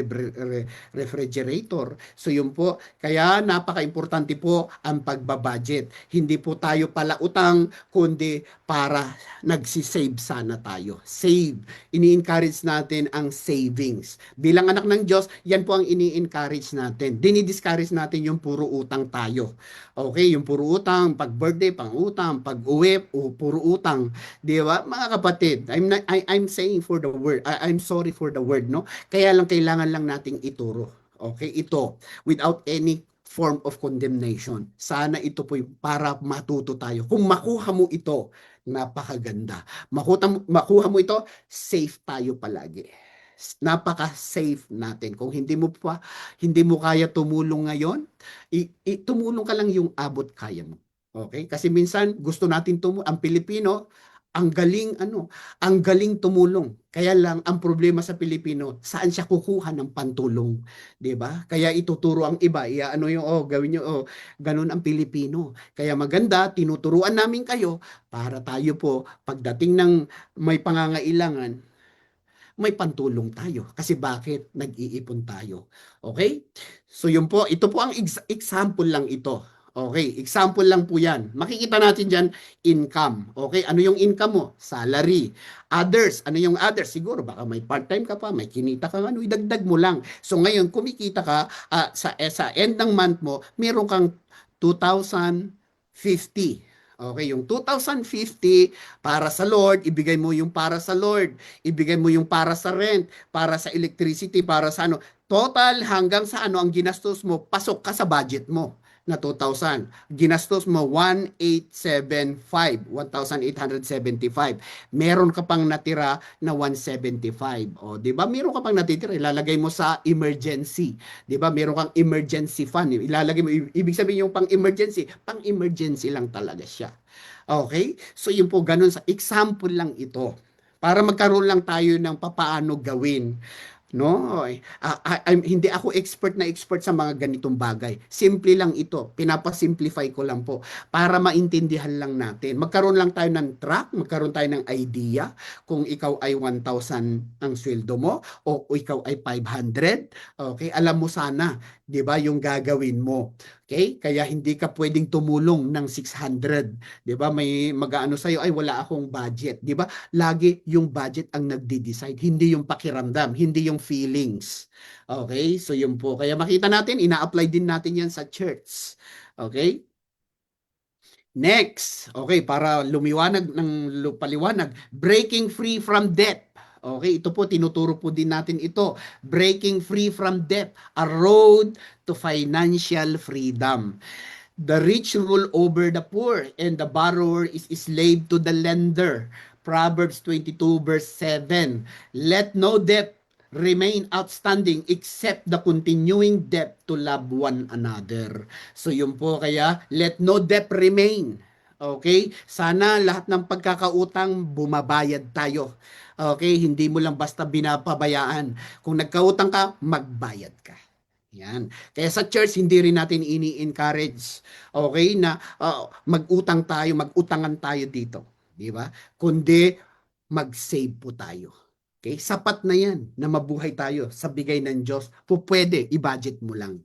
refrigerator. So yun po, kaya napaka-importante po ang pagbabudget. Hindi po tayo pala utang kundi para nagsisave sana tayo. Save. Ini-encourage natin ang savings. Bilang anak ng Diyos, yan po ang ini-encourage natin. Dini-discourage natin yung puro utang tayo. Okay, yung puro utang, pag birthday, pang utang, pag uwi, puro utang. Di ba? Mga kapatid, I'm saying for the word, I'm sorry for the word, no? Kaya lang kailangan lang nating ituro. Okay, ito, without any form of condemnation. Sana ito po para matuto tayo. Kung makuha mo ito, napakaganda. Makuha mo ito, safe tayo palagi. Napaka-safe natin. Kung hindi mo kaya tumulong ngayon, tumulong ka lang yung abot kaya mo. Okay? Kasi minsan gusto natin ang Pilipino, ang galing tumulong. Kaya lang ang problema sa Pilipino, saan siya kukuha ng pantulong, 'di ba? Kaya ituturo ang iba, ano yung gawin niyo, ganun ang Pilipino. Kaya maganda, tinuturuan namin kayo para tayo po pagdating ng may pangangailangan, may pantulong tayo. Kasi bakit? Nag-iipon tayo. Okay? So yun po, ito po ang example lang ito. Okay, example lang po yan. Makikita natin dyan, income. Okay, ano yung income mo? Salary. Others, ano yung others? Siguro baka may part-time ka pa, may kinita ka, ano, idagdag mo lang. So ngayon, kumikita ka, sa end ng month mo, meron kang 2,050. Okay, yung 2,050 para sa Lord, ibigay mo yung para sa Lord, ibigay mo yung para sa rent, para sa electricity, para sa ano. Total hanggang sa ano ang ginastos mo, pasok ka sa budget mo na 2,000. Ginastos mo 1,875, 1,875. Meron ka pang natira na 175. O, 'di ba? Meron ka pang natitira, ilalagay mo sa emergency. 'Di ba? Meron kang emergency fund. Ilalagay mo, ibig sabihin yung pang-emergency lang talaga siya. Okay? So yun po, ganun sa example lang ito. Para magkaroon lang tayo ng papaano gawin. No, hindi ako expert sa mga ganitong bagay. Simple lang ito. Pinapasimplify ko lang po para maintindihan lang natin. Magkaroon lang tayo ng track, magkaroon tayo ng idea kung ikaw ay 1,000 ang sweldo mo o ikaw ay 500. Okay, alam mo sana, 'di ba, yung gagawin mo. Okay? Kaya hindi ka pwedeng tumulong ng 600, 'di ba? May mag-aano sa iyo, ay wala akong budget, 'di ba? Lagi yung budget ang nagde-decide, hindi yung pakiramdam, hindi yung feelings. Okay? So yun po. Kaya makita natin, ina-apply din natin yan sa church. Okay? Next. Okay, para paliwanag, breaking free from debt. Okay, ito po, tinuturo po din natin ito. Breaking free from debt, a road to financial freedom. The rich rule over the poor, and the borrower is slave to the lender. Proverbs 22 verse 7. Let no debt remain outstanding except the continuing debt to love one another. So yun po, kaya let no debt remain. Okay? Sana lahat ng pagkakautang bumabayad tayo. Okay? Hindi mo lang basta binapabayaan. Kung nagkautang ka, magbayad ka. Yan. Kaya sa church, hindi rin natin ini-encourage, okay, na mag-utang tayo, mag-utangan tayo dito. Di ba? Kundi mag-save po tayo. Okay? Sapat na yan na mabuhay tayo sa bigay ng Diyos. Pwede, i-budget mo lang.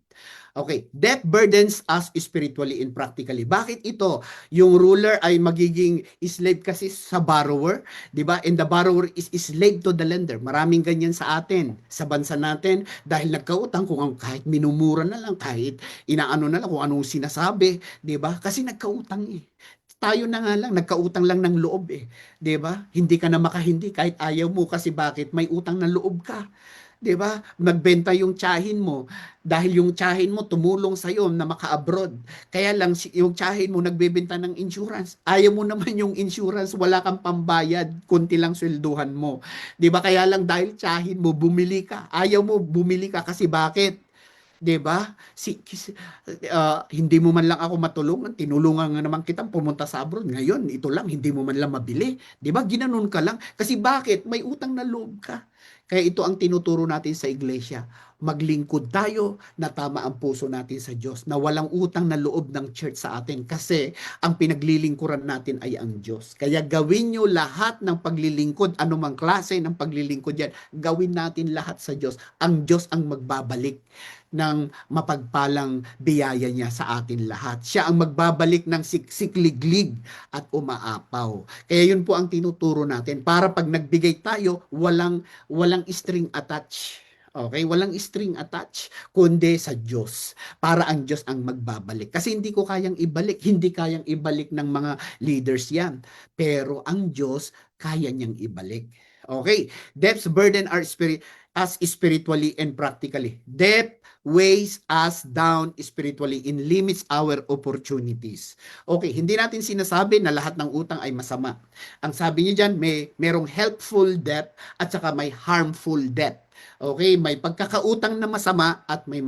Okay, debt burdens us spiritually and practically. Bakit ito? Yung ruler ay magiging slave kasi sa borrower, 'di ba? And the borrower is slave to the lender. Maraming ganyan sa atin, sa bansa natin, dahil nagkautang kung kahit minumura na lang, kahit inaano na lang kung anong sinasabi, 'di ba? Kasi nagkautang eh. Tayo na nga lang, nagkautang lang ng loob eh. 'Di ba? Hindi ka na makahindi kahit ayaw mo kasi bakit? May utang na loob ka. 'Di ba? Nagbenta yung tsahin mo dahil yung tsahin mo tumulong sa iyo na maka-abroad. Kaya lang yung tsahin mo nagbebenta ng insurance. Ayaw mo naman yung insurance, wala kang pambayad, konti lang swelduhan mo. 'Di ba? Kaya lang dahil tsahin mo bumili ka. Ayaw mo bumili ka kasi bakit? 'Di ba? Hindi mo man lang ako matulungan, tinulungan nga naman kitang pumunta sa abroad. Ngayon, ito lang, hindi mo man lang mabili. 'Di ba? Ginanon ka lang. Kasi bakit? May utang na loob ka. Kaya ito ang tinuturo natin sa iglesia. Maglingkod tayo na tama ang puso natin sa Diyos, na walang utang na loob ng church sa atin kasi ang pinaglilingkuran natin ay ang Diyos. Kaya gawin nyo lahat ng paglilingkod, anumang klase ng paglilingkod yan, gawin natin lahat sa Diyos. Ang Diyos ang magbabalik ng mapagpalang biyaya niya sa atin lahat. Siya ang magbabalik ng siksikliglig at umaapaw. Kaya yun po ang tinuturo natin para pag nagbigay tayo, walang string attach. Okay, walang string attach kundi sa Diyos. Para ang Diyos ang magbabalik. Kasi hindi ko kayang ibalik, hindi kayang ibalik ng mga leaders 'yan. Pero ang Diyos kaya niyang ibalik. Okay, debts burden our spirit us spiritually and practically. Debt weighs us down spiritually and limits our opportunities. Okay, hindi natin sinasabi na lahat ng utang ay masama. Ang sabi niyo diyan, merong helpful debt at saka may harmful debt. Okay, may pagkakautang na masama at may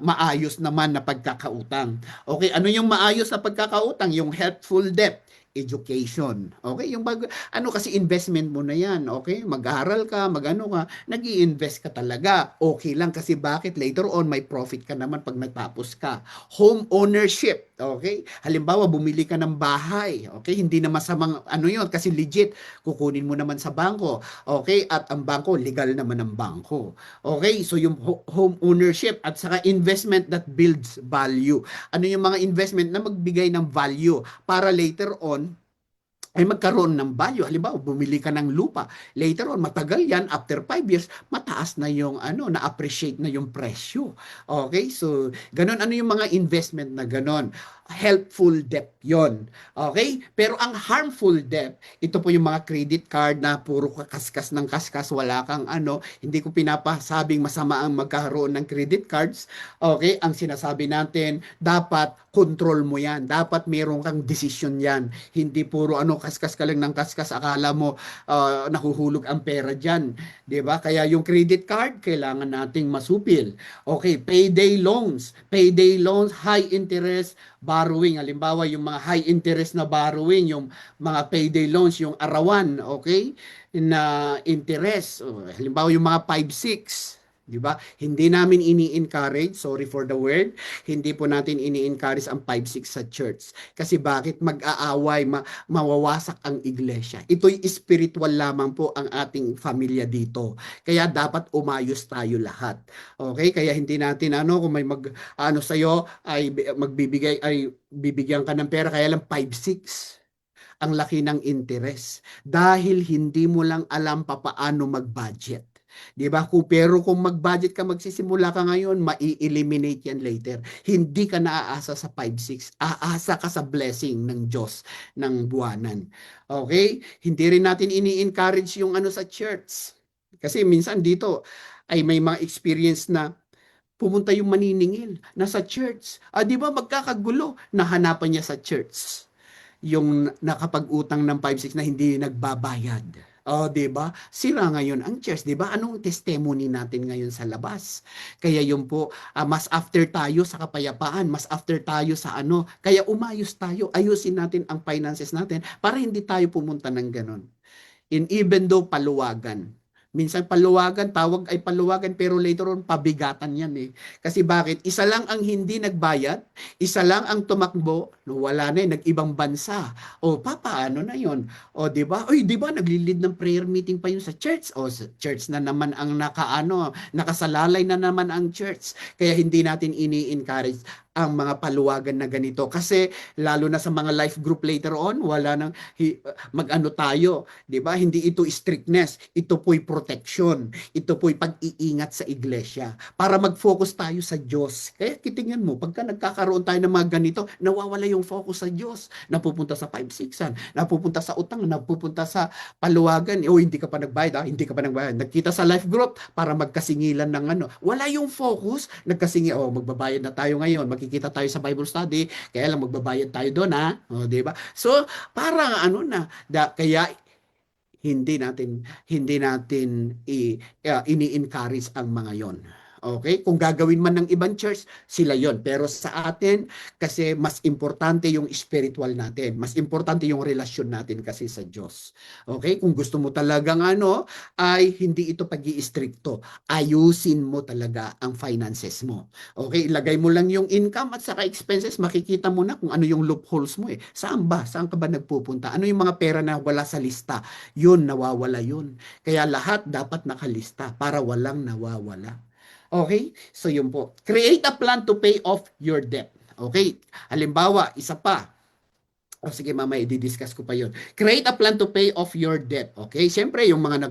maayos naman na pagkakautang. Okay, ano yung maayos na pagkakautang? Yung helpful debt, education. Okay, yung ano kasi investment mo na yan. Okay, mag-aaral ka, mag-ano ka, nag-i-invest ka talaga. Okay lang kasi bakit later on may profit ka naman pag natapos ka. Home ownership. Okay, halimbawa bumili ka ng bahay. Okay, hindi na masamang ano yon kasi legit kukunin mo naman sa bangko. Okay, at ang bangko legal naman ang bangko. Okay, so yung home ownership at saka investment that builds value. Ano yung mga investment na magbigay ng value para later on ay magkaroon ng value. Halimbawa, bumili ka ng lupa. Later on, matagal yan, after 5 years, mataas na yung ano, na-appreciate na yung presyo. Okay? So, ganun, ano yung mga investment na ganun? Helpful debt yon. Okay? Pero ang harmful debt, ito po yung mga credit card na puro kaskas ng kaskas, wala kang ano, hindi ko pinapasabing masama ang magkaroon ng credit cards. Okay? Ang sinasabi natin, dapat control mo yan. Dapat meron kang decision yan. Hindi puro ano, kaskas ka lang ng kaskas, akala mo nahuhulog ang pera dyan. 'Di ba? Kaya yung credit card, kailangan nating masupil. Okay, payday loans, high interest borrowing. Halimbawa, yung mga high interest na borrowing, yung mga payday loans, yung arawan, okay, na interest. Halimbawa, yung mga 5-6. 'Di ba? Hindi namin ini-encourage, sorry for the word, hindi po natin ini-encourage ang 5-6 sa church. Kasi bakit mag-aaway, mawawasak ang iglesia. Ito'y spiritual lamang po ang ating familya dito. Kaya dapat umayos tayo lahat. Okay? Kaya hindi natin ano kung may ano sa iyo ay magbibigay ay bibigyan ka ng pera kaya lang 5-6 ang laki ng interest dahil hindi mo lang alam papaano mag-budget. 'Di ba? Pero kung mag-budget ka, magsisimula ka ngayon, mai-eliminate yan later. Hindi ka naaasa sa 5-6. Aasa ka sa blessing ng Diyos ng buwanan. Okay? Hindi rin natin ini-encourage yung ano sa church. Kasi minsan dito ay may mga experience na pumunta yung maniningil nasa church. 'Di ba magkakagulo? Nahanapan niya sa church yung nakapag-utang ng 5-6 na hindi nagbabayad. Oh, 'di ba? Sira ngayon ang church, 'di ba? Anong testimony natin ngayon sa labas? Kaya yun po, mas after tayo sa kapayapaan, mas after tayo sa ano, kaya umayos tayo, ayusin natin ang finances natin para hindi tayo pumunta ng ganun. Even though paluwagan. Minsan paluwagan, tawag ay paluwagan, pero later on pabigatan yan eh. Kasi bakit? Isa lang ang hindi nagbayad, isa lang ang tumakbo, no, wala na eh, nag-ibang bansa. O papaano na yon? O di ba? Oy, di ba naglilid ng prayer meeting pa yun sa church? O sa church na naman ang nakasalalay na naman ang church. Kaya hindi natin ini-encourage ang mga paluwagan na ganito kasi lalo na sa mga life group later on wala nang mag-ano tayo, 'di ba? Hindi ito strictness, ito po'y protection, ito po'y pag-iingat sa iglesia para mag-focus tayo sa Diyos. Kaya kitingnan mo, pagka nagkakaroon tayo ng mga ganito, nawawala yung focus sa Diyos. Napupunta sa 5-6an, napupunta sa utang, napupunta sa paluwagan. O hindi ka pa nagbayad, hindi ka pa nagbayad. Nagkita sa life group para magkasingilan ng ano. Wala yung focus, nagkasingil, magbabayad na tayo ngayon, makikita tayo sa Bible study, kaya lang magbabayad tayo doon ha. O, di ba? So, parang ano na, kaya hindi natin ini-encourage ang mga yon. Okay? Kung gagawin man ng ibang church, sila yon. Pero sa atin, kasi mas importante yung spiritual natin. Mas importante yung relasyon natin kasi sa Diyos. Okay? Kung gusto mo talagang ano, ay hindi ito pag-i-stricto. Ayusin mo talaga ang finances mo. Okay? Ilagay mo lang yung income at saka expenses, makikita mo na kung ano yung loopholes mo eh. Saan ba? Saan ka ba nagpupunta? Ano yung mga pera na wala sa lista? Yun, nawawala yun. Kaya lahat dapat nakalista para walang nawawala. Okay? So yun po. Create a plan to pay off your debt. Okay? Halimbawa, isa pa. O sige, mamaya i-discuss ko pa yun. Create a plan to pay off your debt. Okay? Siyempre, yung mga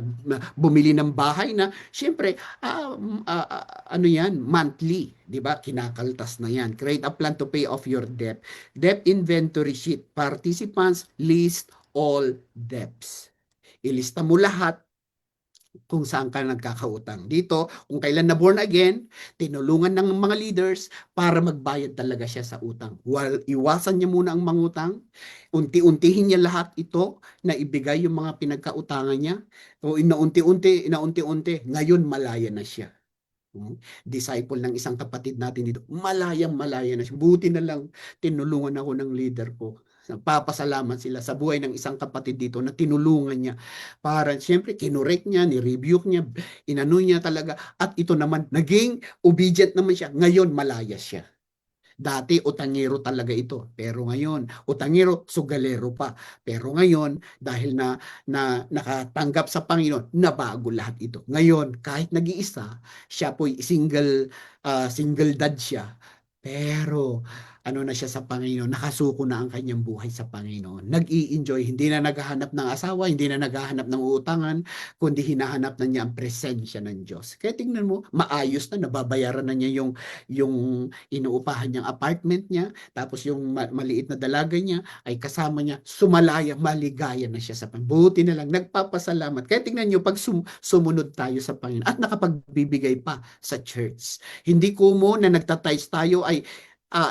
bumili ng bahay na, siyempre, ano yan? Monthly. Di ba? Kinakaltas na yan. Create a plan to pay off your debt. Debt inventory sheet. Participants list all debts. Ilista mo lahat kung saan ka nagkakautang. Dito, kung kailan na born again, tinulungan ng mga leaders para magbayad talaga siya sa utang. Iwasan niya muna ang mangutang, unti-untihin niya lahat ito na ibigay yung mga pinagkautangan niya. So, inaunti-unti, ngayon malaya na siya. Disciple ng isang kapatid natin dito, malayang-malaya na siya. Buti na lang, tinulungan ako ng leader ko. Nagpapasalamat sila sa buhay ng isang kapatid dito na tinulungan niya. Para, siyempre, kinurek niya, ni-rebuke niya, inano niya talaga. At ito naman, naging obedient naman siya. Ngayon, malaya siya. Dati utangero talaga ito, pero ngayon utangero sugalero pa. Pero ngayon dahil na nakatanggap sa Panginoon, nabago lahat ito. Ngayon kahit nag-iisa, siya po'y single dad siya. Pero ano na siya sa Panginoon, nakasuko na ang kanyang buhay sa Panginoon. Nag-i-enjoy, hindi na naghahanap ng asawa, hindi na naghahanap ng uutangan, kundi hinahanap na niya ang presensya ng Diyos. Kaya tingnan mo, maayos na, nababayaran na niya yung inuupahan niyang apartment niya, tapos yung maliit na dalaga niya ay kasama niya, sumalaya, maligaya na siya sa Panginoon. Buti na lang, nagpapasalamat. Kaya tingnan niyo, pag sumunod tayo sa Panginoon at nakapagbibigay pa sa church. Hindi ko mo na nagtatice tayo ay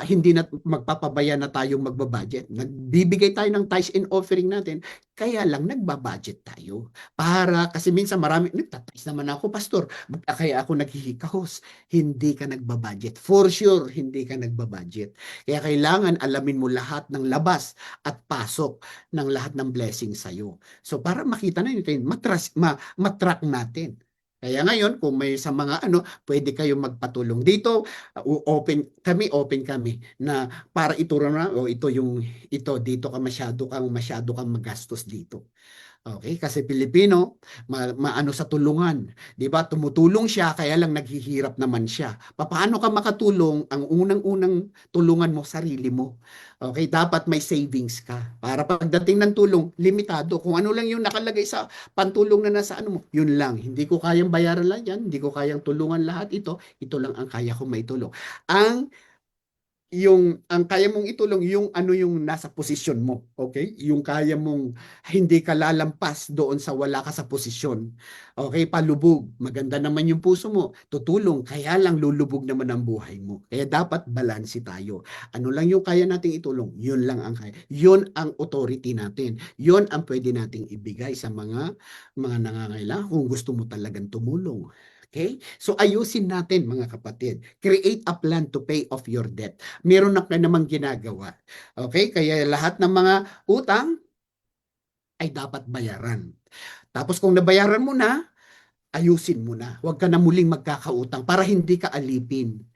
hindi na magpapabaya na tayong magbabudget. Nagbibigay tayo ng tithes and offering natin, kaya lang nagbabudget tayo. Para, kasi minsan marami, nagtatice naman ako, pastor, kaya ako naghihikahos. Hindi ka nagbabudget. For sure, hindi ka nagbabudget. Kaya kailangan alamin mo lahat ng labas at pasok ng lahat ng blessing sa'yo. So para makita na yun, matrack natin. Kaya ngayon, kung may sa mga pwede kayong magpatulong. Dito, open kami na para ituro na, dito ka masyado kang magastos dito. Okay, kasi Pilipino, maano sa tulungan, 'di ba? Tumutulong siya kaya lang naghihirap naman siya. Paano ka makatulong? Ang unang-unang tulungan mo sarili mo. Okay, dapat may savings ka. Para pagdating ng tulong, limitado. Kung ano lang yung nakalagay sa pantulong na nasa ano mo, yun lang. Hindi ko kayang bayaran lang yan, hindi ko kayang tulungan lahat ito lang ang kaya kong maitulong. Ang kaya mong itulong yung nasa posisyon mo, okay? Yung kaya mong hindi ka lalampas doon sa wala ka sa posisyon. Okay, palubog. Maganda naman yung puso mo. Tutulong, kaya lang lulubog naman ang buhay mo. Kaya dapat balanse tayo. Ano lang yung kaya nating itulong, yun lang ang kaya. Yun ang authority natin. Yun ang pwede nating ibigay sa mga nangangailangan kung gusto mo talagang tumulong. Okay? So ayusin natin mga kapatid. Create a plan to pay off your debt. Meron na kayo namang ginagawa. Okay? Kaya lahat ng mga utang ay dapat bayaran. Tapos kung nabayaran mo na, ayusin mo na. Huwag ka na muling magkakautang para hindi ka alipin.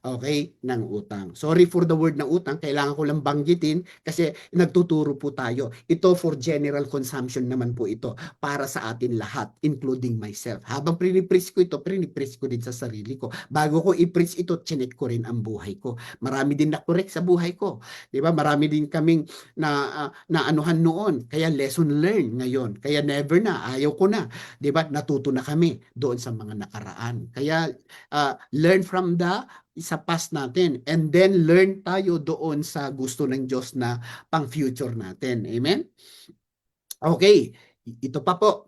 Okay? Ng utang. Sorry for the word na utang. Kailangan ko lang banggitin kasi nagtuturo po tayo. Ito for general consumption naman po ito para sa atin lahat, including myself. Habang prinipreach ko ito, prinipreach ko din sa sarili ko. Bago ko i-preach ito, chinek ko rin ang buhay ko. Marami din na-correct sa buhay ko. Di ba? Marami din kaming na anuhan noon. Kaya lesson learned ngayon. Kaya never na. Ayaw ko na. Di ba? Natuto na kami doon sa mga nakaraan. Kaya learn from sa past natin and then learn tayo doon sa gusto ng Diyos na pang future natin. Amen? Okay, ito pa po.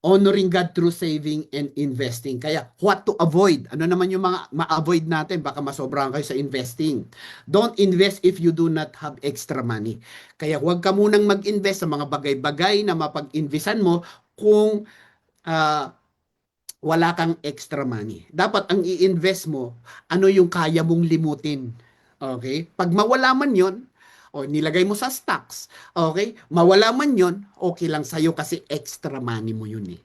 Honoring God through saving and investing. Kaya what to avoid? Ano naman yung mga ma-avoid natin? Baka masobrahan kayo sa investing. Don't invest if you do not have extra money. Kaya huwag ka munang mag-invest sa mga bagay-bagay na mapag-investan mo kung wala kang extra money. Dapat ang i-invest mo, ano yung kaya mong limutin. Okay? Pag mawala man yon, o nilagay mo sa stocks, okay? Mawala man yon, okay lang sa'yo kasi extra money mo yun eh.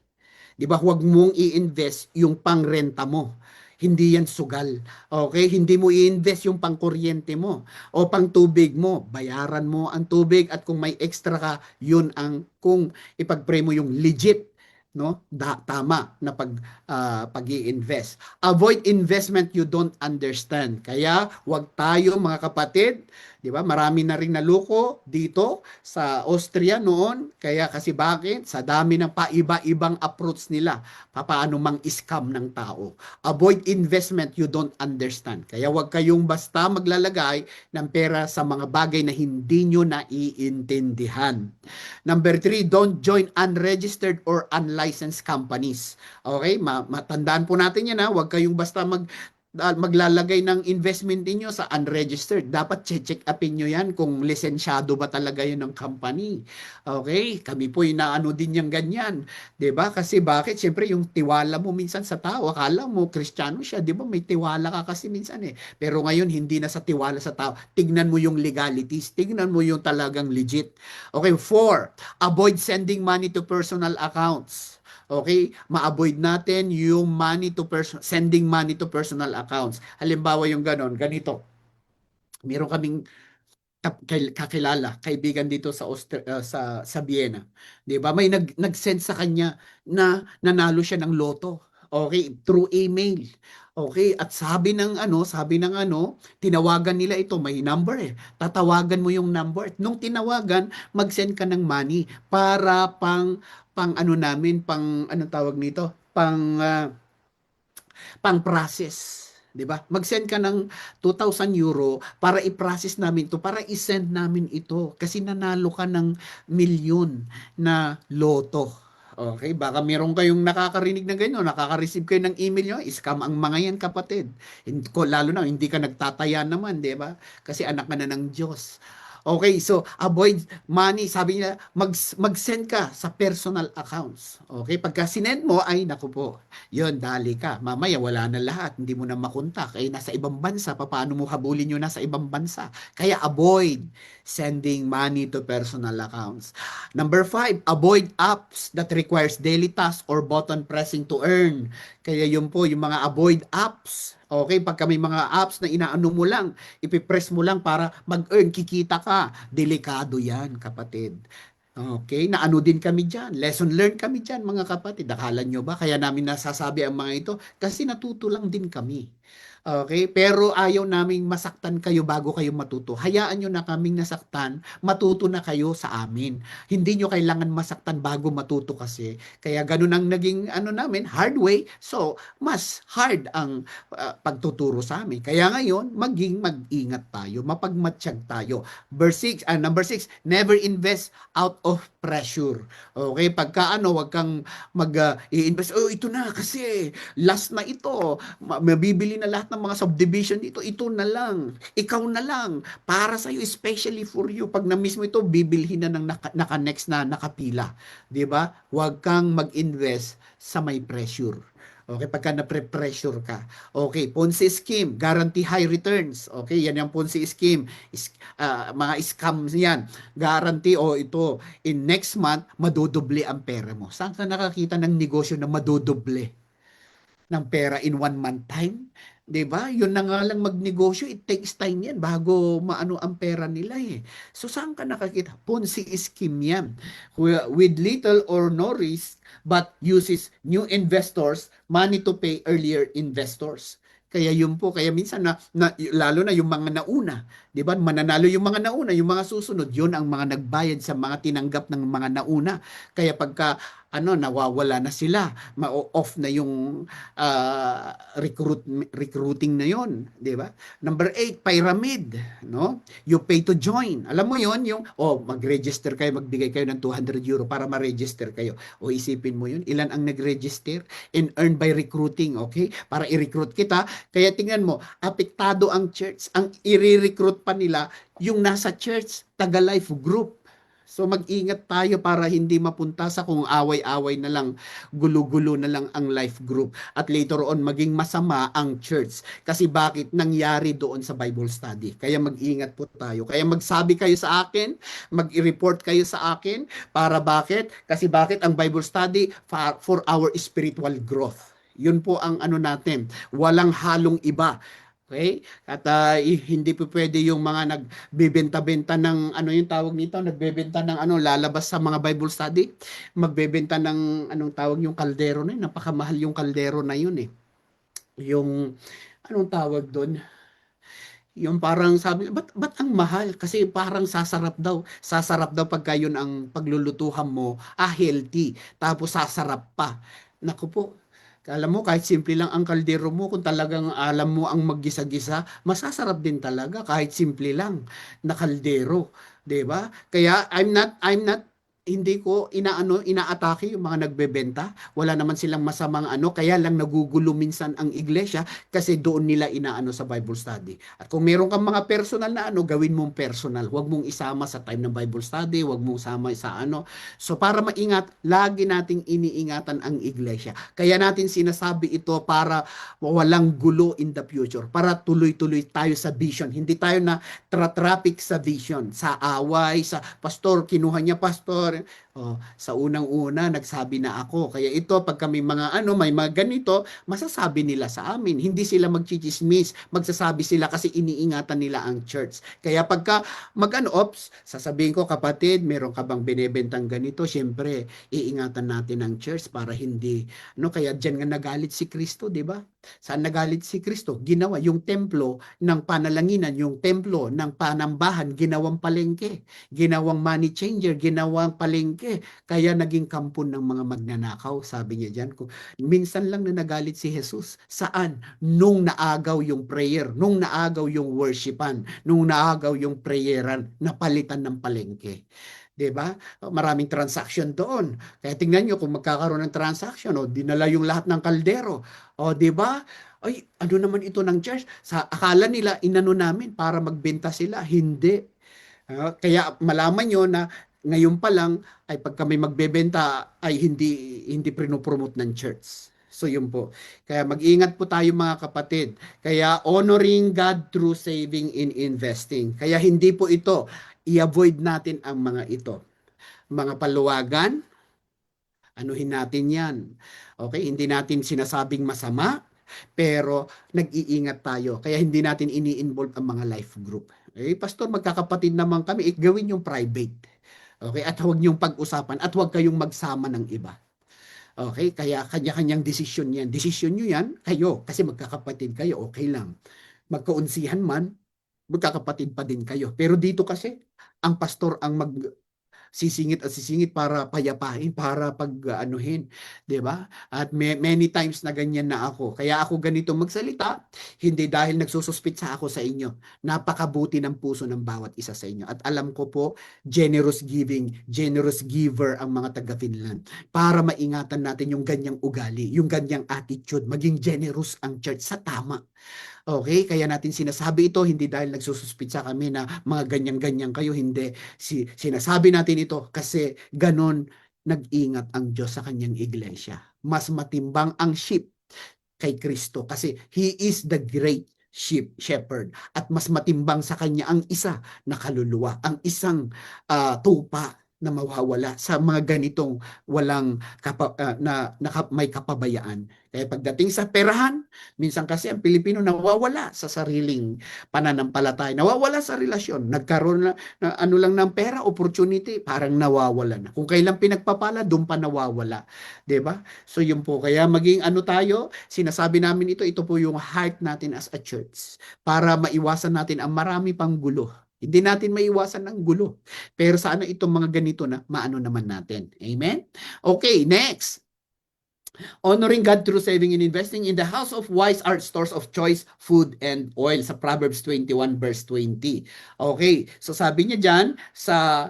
Di ba? Huwag mong i-invest yung pangrenta mo. Hindi yan sugal. Okay? Hindi mo i-invest yung pangkuryente mo o pang tubig mo. Bayaran mo ang tubig at kung may extra ka, yun ang kung ipag-pray mo yung legit, no? Tama na pag-i-invest. Avoid investment you don't understand. Kaya wag tayo mga kapatid, 'Di ba? Marami na ring naluko dito sa Austria noon. Kaya kasi bakit? Sa dami ng paiba-ibang approach nila, paano mang-scam ng tao. Avoid investment you don't understand. Kaya wag kayong basta maglalagay ng pera sa mga bagay na hindi nyo naiintindihan. Number three, don't join unregistered or unlicensed companies. Okay? Matandaan po natin yan ha. Huwag kayong basta maglalagay ng investment niyo sa unregistered. Dapat check upin nyo yan kung lisensyado ba talaga yun ng company. Okay? Kami po inaano din yung ganyan. 'Di ba? Kasi bakit? Siyempre yung tiwala mo minsan sa tao, akala mo Kristiyano siya, 'di ba? May tiwala ka kasi minsan eh. Pero ngayon hindi na sa tiwala sa tao. Tignan mo yung legalities, tignan mo yung talagang legit. Okay, four, avoid sending money to personal accounts. Okay, ma-avoid natin yung sending money to personal accounts. Halimbawa yung ganon, ganito. Meron kaming kakilala, kaibigan dito sa Vienna. 'Di ba? May nag-send sa kanya na nanalo siya ng loto. Okay, through email. Okay, at sabi ng ano, tinawagan nila ito, may number eh. Tatawagan mo yung number. Nung tinawagan, mag-send ka ng money para pang ano namin, pang anong tawag nito? Pang process. 'Di ba? Mag-send ka ng 2,000 euro para i-process namin to, para i-send namin ito kasi nanalo ka ng milyon na loto. Okay, baka meron kayong nakakarinig na ganyan, nakaka-receive kayo ng email nyo, scam ang mga yan kapatid. Lalo na hindi ka nagtataya naman, di ba? Kasi anak ka na ng Diyos. Okay, so avoid money. Sabi niya, mag-send ka sa personal accounts. Okay, pagka sinend mo, ay naku po, yun, dali ka. Mamaya wala na lahat. Hindi mo na makontak. Eh, nasa ibang bansa. Paano mo habulin yun nasa ibang bansa? Kaya avoid sending money to personal accounts. Number five, avoid apps that requires daily tasks or button pressing to earn. Kaya yun po, yung mga avoid apps. Okay, pagka may mga apps na inaano mo lang, ipipress mo lang para mag-earn, kikita ka. Delikado yan, kapatid. Okay, naano din kami dyan. Lesson learned kami dyan, mga kapatid. Akala nyo ba? Kaya namin nasasabi ang mga ito kasi natuto lang din kami. Okay, pero ayaw naming masaktan kayo bago kayo matuto. Hayaan nyo na kaming nasaktan, matuto na kayo sa amin. Hindi nyo kailangan masaktan bago matuto kasi. Kaya ganun ang naging ano namin, hard way. So, mas hard ang pagtuturo sa amin. Kaya ngayon, mag-ingat tayo, mapagmatsyag tayo. Number 6, never invest out of pressure. Okay, pagka ano, wag kang mag-i-invest. Oh, ito na kasi last na ito. Mabibili na lahat ng mga subdivision dito. Ito na lang. Ikaw na lang. Para sa iyo, especially for you. Pag na-miss mo ito, bibilhin na ng naka-next na nakapila. 'Di ba? Wag kang mag-invest sa may pressure. Okay, pagka na-pressure ka. Okay, Ponzi scheme, guarantee high returns. Okay, yan yung Ponzi scheme. Mga scams yan. Guarantee, ito, in next month, madodoble ang pera mo. Saan ka nakakita ng negosyo na madodoble ng pera in 1 month time? 'Di ba? Yun na nga lang magnegosyo, it takes time yan bago maano ang pera nila eh. So saan ka nakakita? Ponzi scheme yan. With little or no risk but uses new investors money to pay earlier investors. Kaya yun po, kaya minsan lalo na yung mga nauna, 'di ba? Mananalo yung mga nauna, yung mga susunod, yun ang mga nagbayad sa mga tinanggap ng mga nauna. Kaya pagka nawawala na sila, ma-off na yung recruiting na yon, 'di ba? Number 8, pyramid, no? You pay to join. Alam mo yon, yung mag-register kayo, magbigay kayo ng 200 euro para ma-register kayo. O isipin mo yun, ilan ang nag-register and earn by recruiting, okay? Para i-recruit kita. Kaya tingnan mo, apektado ang church. Ang i-recruit pa nila yung nasa church, taga-life group. So mag-ingat tayo para hindi mapunta sa kung away-away na lang, gulo-gulo na lang ang life group. At later on, maging masama ang church. Kasi bakit nangyari doon sa Bible study? Kaya mag-ingat po tayo. Kaya magsabi kayo sa akin, mag-report kayo sa akin, para bakit? Kasi bakit ang Bible study? For our spiritual growth. Yun po ang ano natin. Walang halong iba. Okay? At hindi po pwede yung mga nagbebenta-benta ng ano yung tawag nito, nagbebenta ng lalabas sa mga Bible study, magbebenta ng anong tawag yung kaldero na yun, napakamahal yung kaldero na yun eh. Yung anong tawag doon? Yung parang sabi, ba't ang mahal? Kasi parang sasarap daw pagka yun ang paglulutuhan mo, healthy, tapos sasarap pa. Naku po, alam mo, kahit simple lang ang kaldero mo, kung talagang alam mo ang maggisa-gisa, masasarap din talaga kahit simple lang na kaldero. 'Di ba? Kaya I'm not hindi ko inaatake yung mga nagbebenta. Wala naman silang masamang kaya lang nagugulo minsan ang iglesia kasi doon nila inaano sa Bible study. At kung meron kang mga personal na gawin mong personal. Huwag mong isama sa time ng Bible study, huwag mong sama sa So para maingat, lagi nating iniingatan ang iglesia. Kaya natin sinasabi ito para walang gulo in the future, para tuloy-tuloy tayo sa vision. Hindi tayo na traffic sa vision, sa away, sa pastor, kinuha niya pastor. Oh, sa unang-una nagsabi na ako. Kaya ito pag kami mga may mga ganito, masasabi nila sa amin. Hindi sila magchichismis, magsasabi sila kasi iniingatan nila ang church. Kaya pagka ops, sasabihin ko, kapatid, meron ka bang binebentang ganito? Siyempre, iingatan natin ang church para hindi kaya diyan nga nagalit si Kristo, 'di ba? Saan nagalit si Kristo? Ginawa yung templo ng panalanginan, yung templo ng panambahan, ginawang palengke, ginawang money changer, ginawang palengke. Kaya naging kampon ng mga magnanakaw, sabi niya diyan. Minsan lang na nagalit si Jesus. Saan? Nung naagaw yung prayer, nung naagaw yung worshipan, nung naagaw yung prayeran, napalitan ng palengke. 'Di ba? Maraming transaction doon. Kaya tingnan nyo kung magkakaroon ng transaction, dinala yung lahat ng kaldero. 'Di ba? Ay, ano naman ito ng church? Sa akala nila inano namin para magbenta sila, hindi. Kaya malaman nyo na ngayon pa lang ay pag kami magbebenta ay hindi prinopromote ng church. So yun po. Kaya mag-ingat po tayo mga kapatid. Kaya honoring God through saving in investing. Kaya hindi po ito, i-avoid natin ang mga ito. Mga paluwagan, anuhin natin yan. Okay, hindi natin sinasabing masama, pero nag-iingat tayo. Kaya hindi natin ini-involve ang mga life group. Pastor, magkakapatid naman kami, gawin yung private. Okay, at huwag niyong pag-usapan at huwag kayong magsama ng iba. Okay, kaya kanya-kanyang desisyon yan. Desisyon niyo yan, kayo, kasi magkakapatid kayo, okay lang. Magkaunsihan man, magkakapatid pa din kayo. Pero dito kasi, ang pastor ang sisingit at sisingit para payapain, para pag-anuhin, 'di ba? At many times na ganyan na ako. Kaya ako ganito magsalita, hindi dahil nagsususpitsa ako sa inyo. Napakabuti ng puso ng bawat isa sa inyo. At alam ko po, generous giving, generous giver ang mga taga-Finland. Para maingatan natin yung ganyang ugali, yung ganyang attitude, maging generous ang church sa tama. Okay, kaya natin sinasabi ito hindi dahil nagsususpitsa kami na mga ganyan-ganyan kayo, hindi. Sinasabi natin ito kasi ganon nag-ingat ang Diyos sa kanyang iglesia. Mas matimbang ang sheep kay Kristo kasi He is the great shepherd at mas matimbang sa kanya ang isa na kaluluwa, ang isang tupa na mawawala sa mga ganitong walang may kapabayaan. Kaya pagdating sa perahan, minsan kasi ang Pilipino nawawala sa sariling pananampalataya, nawawala sa relasyon, nagkaroon na ano lang ng pera, opportunity, parang nawawala na. Kung kailan pinagpapala, doon pa nawawala. 'Di ba? So yun po, kaya maging tayo, sinasabi namin ito po yung heart natin as a church para maiwasan natin ang marami pang gulo. Hindi natin maiwasan ang gulo. Pero sana itong mga ganito na maano naman natin. Amen? Okay, next. Honoring God through saving and investing in the house of wise are stores of choice, food, and oil sa Proverbs 21 verse 20. Okay, so sabi niya dyan sa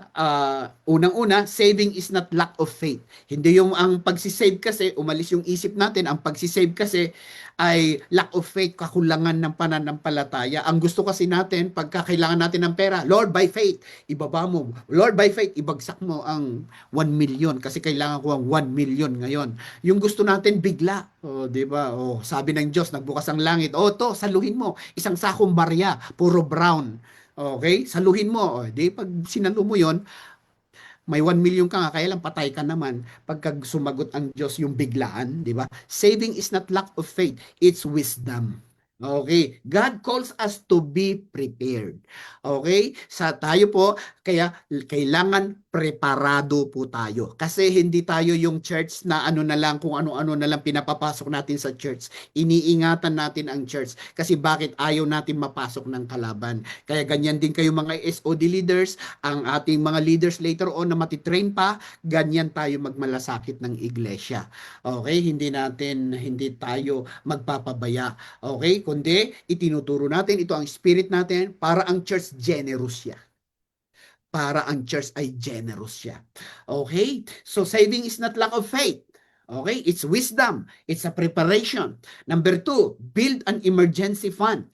unang-una, saving is not lack of faith. Hindi yung ang pagsisave kasi, umalis yung isip natin, ang pagsisave kasi ay lack of faith, kakulangan ng pananampalataya. Ang gusto kasi natin, pagka kailangan natin ng pera, Lord, by faith, ibaba mo. Lord, by faith, ibagsak mo ang 1 million kasi kailangan ko ang 1 million ngayon. Yung gusto natin bigla, 'di ba? Sabi ng Diyos, nagbukas ang langit. To, saluhin mo. Isang sakong barya, puro brown. Okay? Saluhin mo. Di pag sinalo mo 'yon, may 1 million ka nga, kaya lang patay ka naman pagka sumagot ang Diyos yung biglaan, di ba? Saving is not lack of faith, it's wisdom. Okay, God calls us to be prepared. Okay? Sa tayo po, kaya kailangan preparado po tayo. Kasi hindi tayo yung church na ano na lang, kung ano-ano na lang pinapapasok natin sa church. Iniingatan natin ang church. Kasi bakit ayaw natin mapasok ng kalaban? Kaya ganyan din kayo mga SOD leaders, ang ating mga leaders later on na matitrain pa, ganyan tayo magmalasakit ng iglesia. Okay? Hindi tayo magpapabaya. Okay? Kundi, itinuturo natin, ito ang spirit natin para ang church generous siya, para ang church ay generous siya. Okay? So saving is not lack of faith. Okay? It's wisdom. It's a preparation. Number two, build an emergency fund.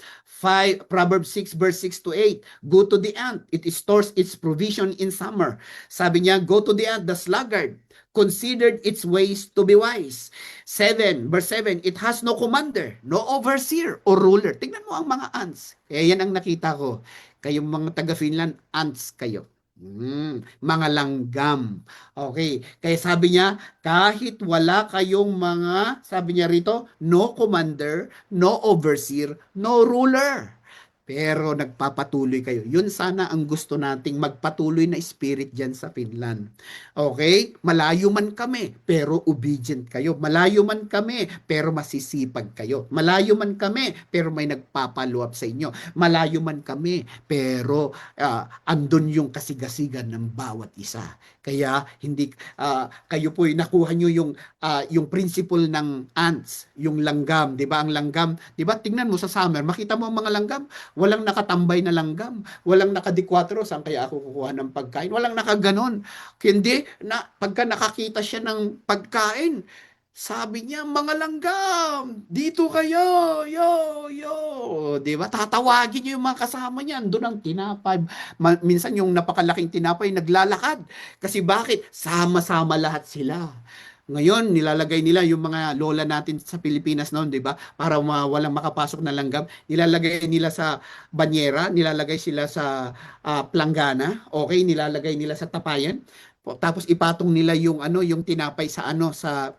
Proverbs 6 verse 6 to 8. Go to the ant. It stores its provision in summer. Sabi niya, go to the ant, the sluggard. Considered its ways to be wise. 7, verse 7, it has no commander, no overseer or ruler. Tingnan mo ang mga ants. Kaya yan ang nakita ko. Kayong mga taga-Finland, ants kayo. Mga langgam. Okay. Kaya sabi niya, kahit wala kayong mga, sabi niya rito, no commander, no overseer, no ruler. Pero nagpapatuloy kayo. Yun sana ang gusto nating magpatuloy na spirit dyan sa Finland. Okay? Malayo man kami, pero obedient kayo. Malayo man kami, pero masisipag kayo. Malayo man kami, pero may nagpapaluap sa inyo. Malayo man kami, pero andun yung kasigasigan ng bawat isa. Kaya hindi kayo po nakuha nyo yung principle ng ants, yung langgam, 'di ba? Ang langgam, 'di ba? Tingnan mo sa summer, makita mo ang mga langgam, walang nakatambay na langgam, walang nakadikwatro, saan kaya ako kukuha ng pagkain? Walang nakaganon. Hindi na pagka nakakita siya ng pagkain, sabi niya, mga langgam, dito kayo, yo, 'di ba? Tatawagin niyo yung mga kasama niya, doon ang tinapay. Minsan yung napakalaking tinapay naglalakad. Kasi bakit? Sama-sama lahat sila. Ngayon, nilalagay nila yung mga lola natin sa Pilipinas noon, 'di ba? Para walang makapasok na langgam, nilalagay nila sa banyera, nilalagay sila sa planggana, okay, nilalagay nila sa tapayan. Tapos ipatong nila yung yung tinapay sa sa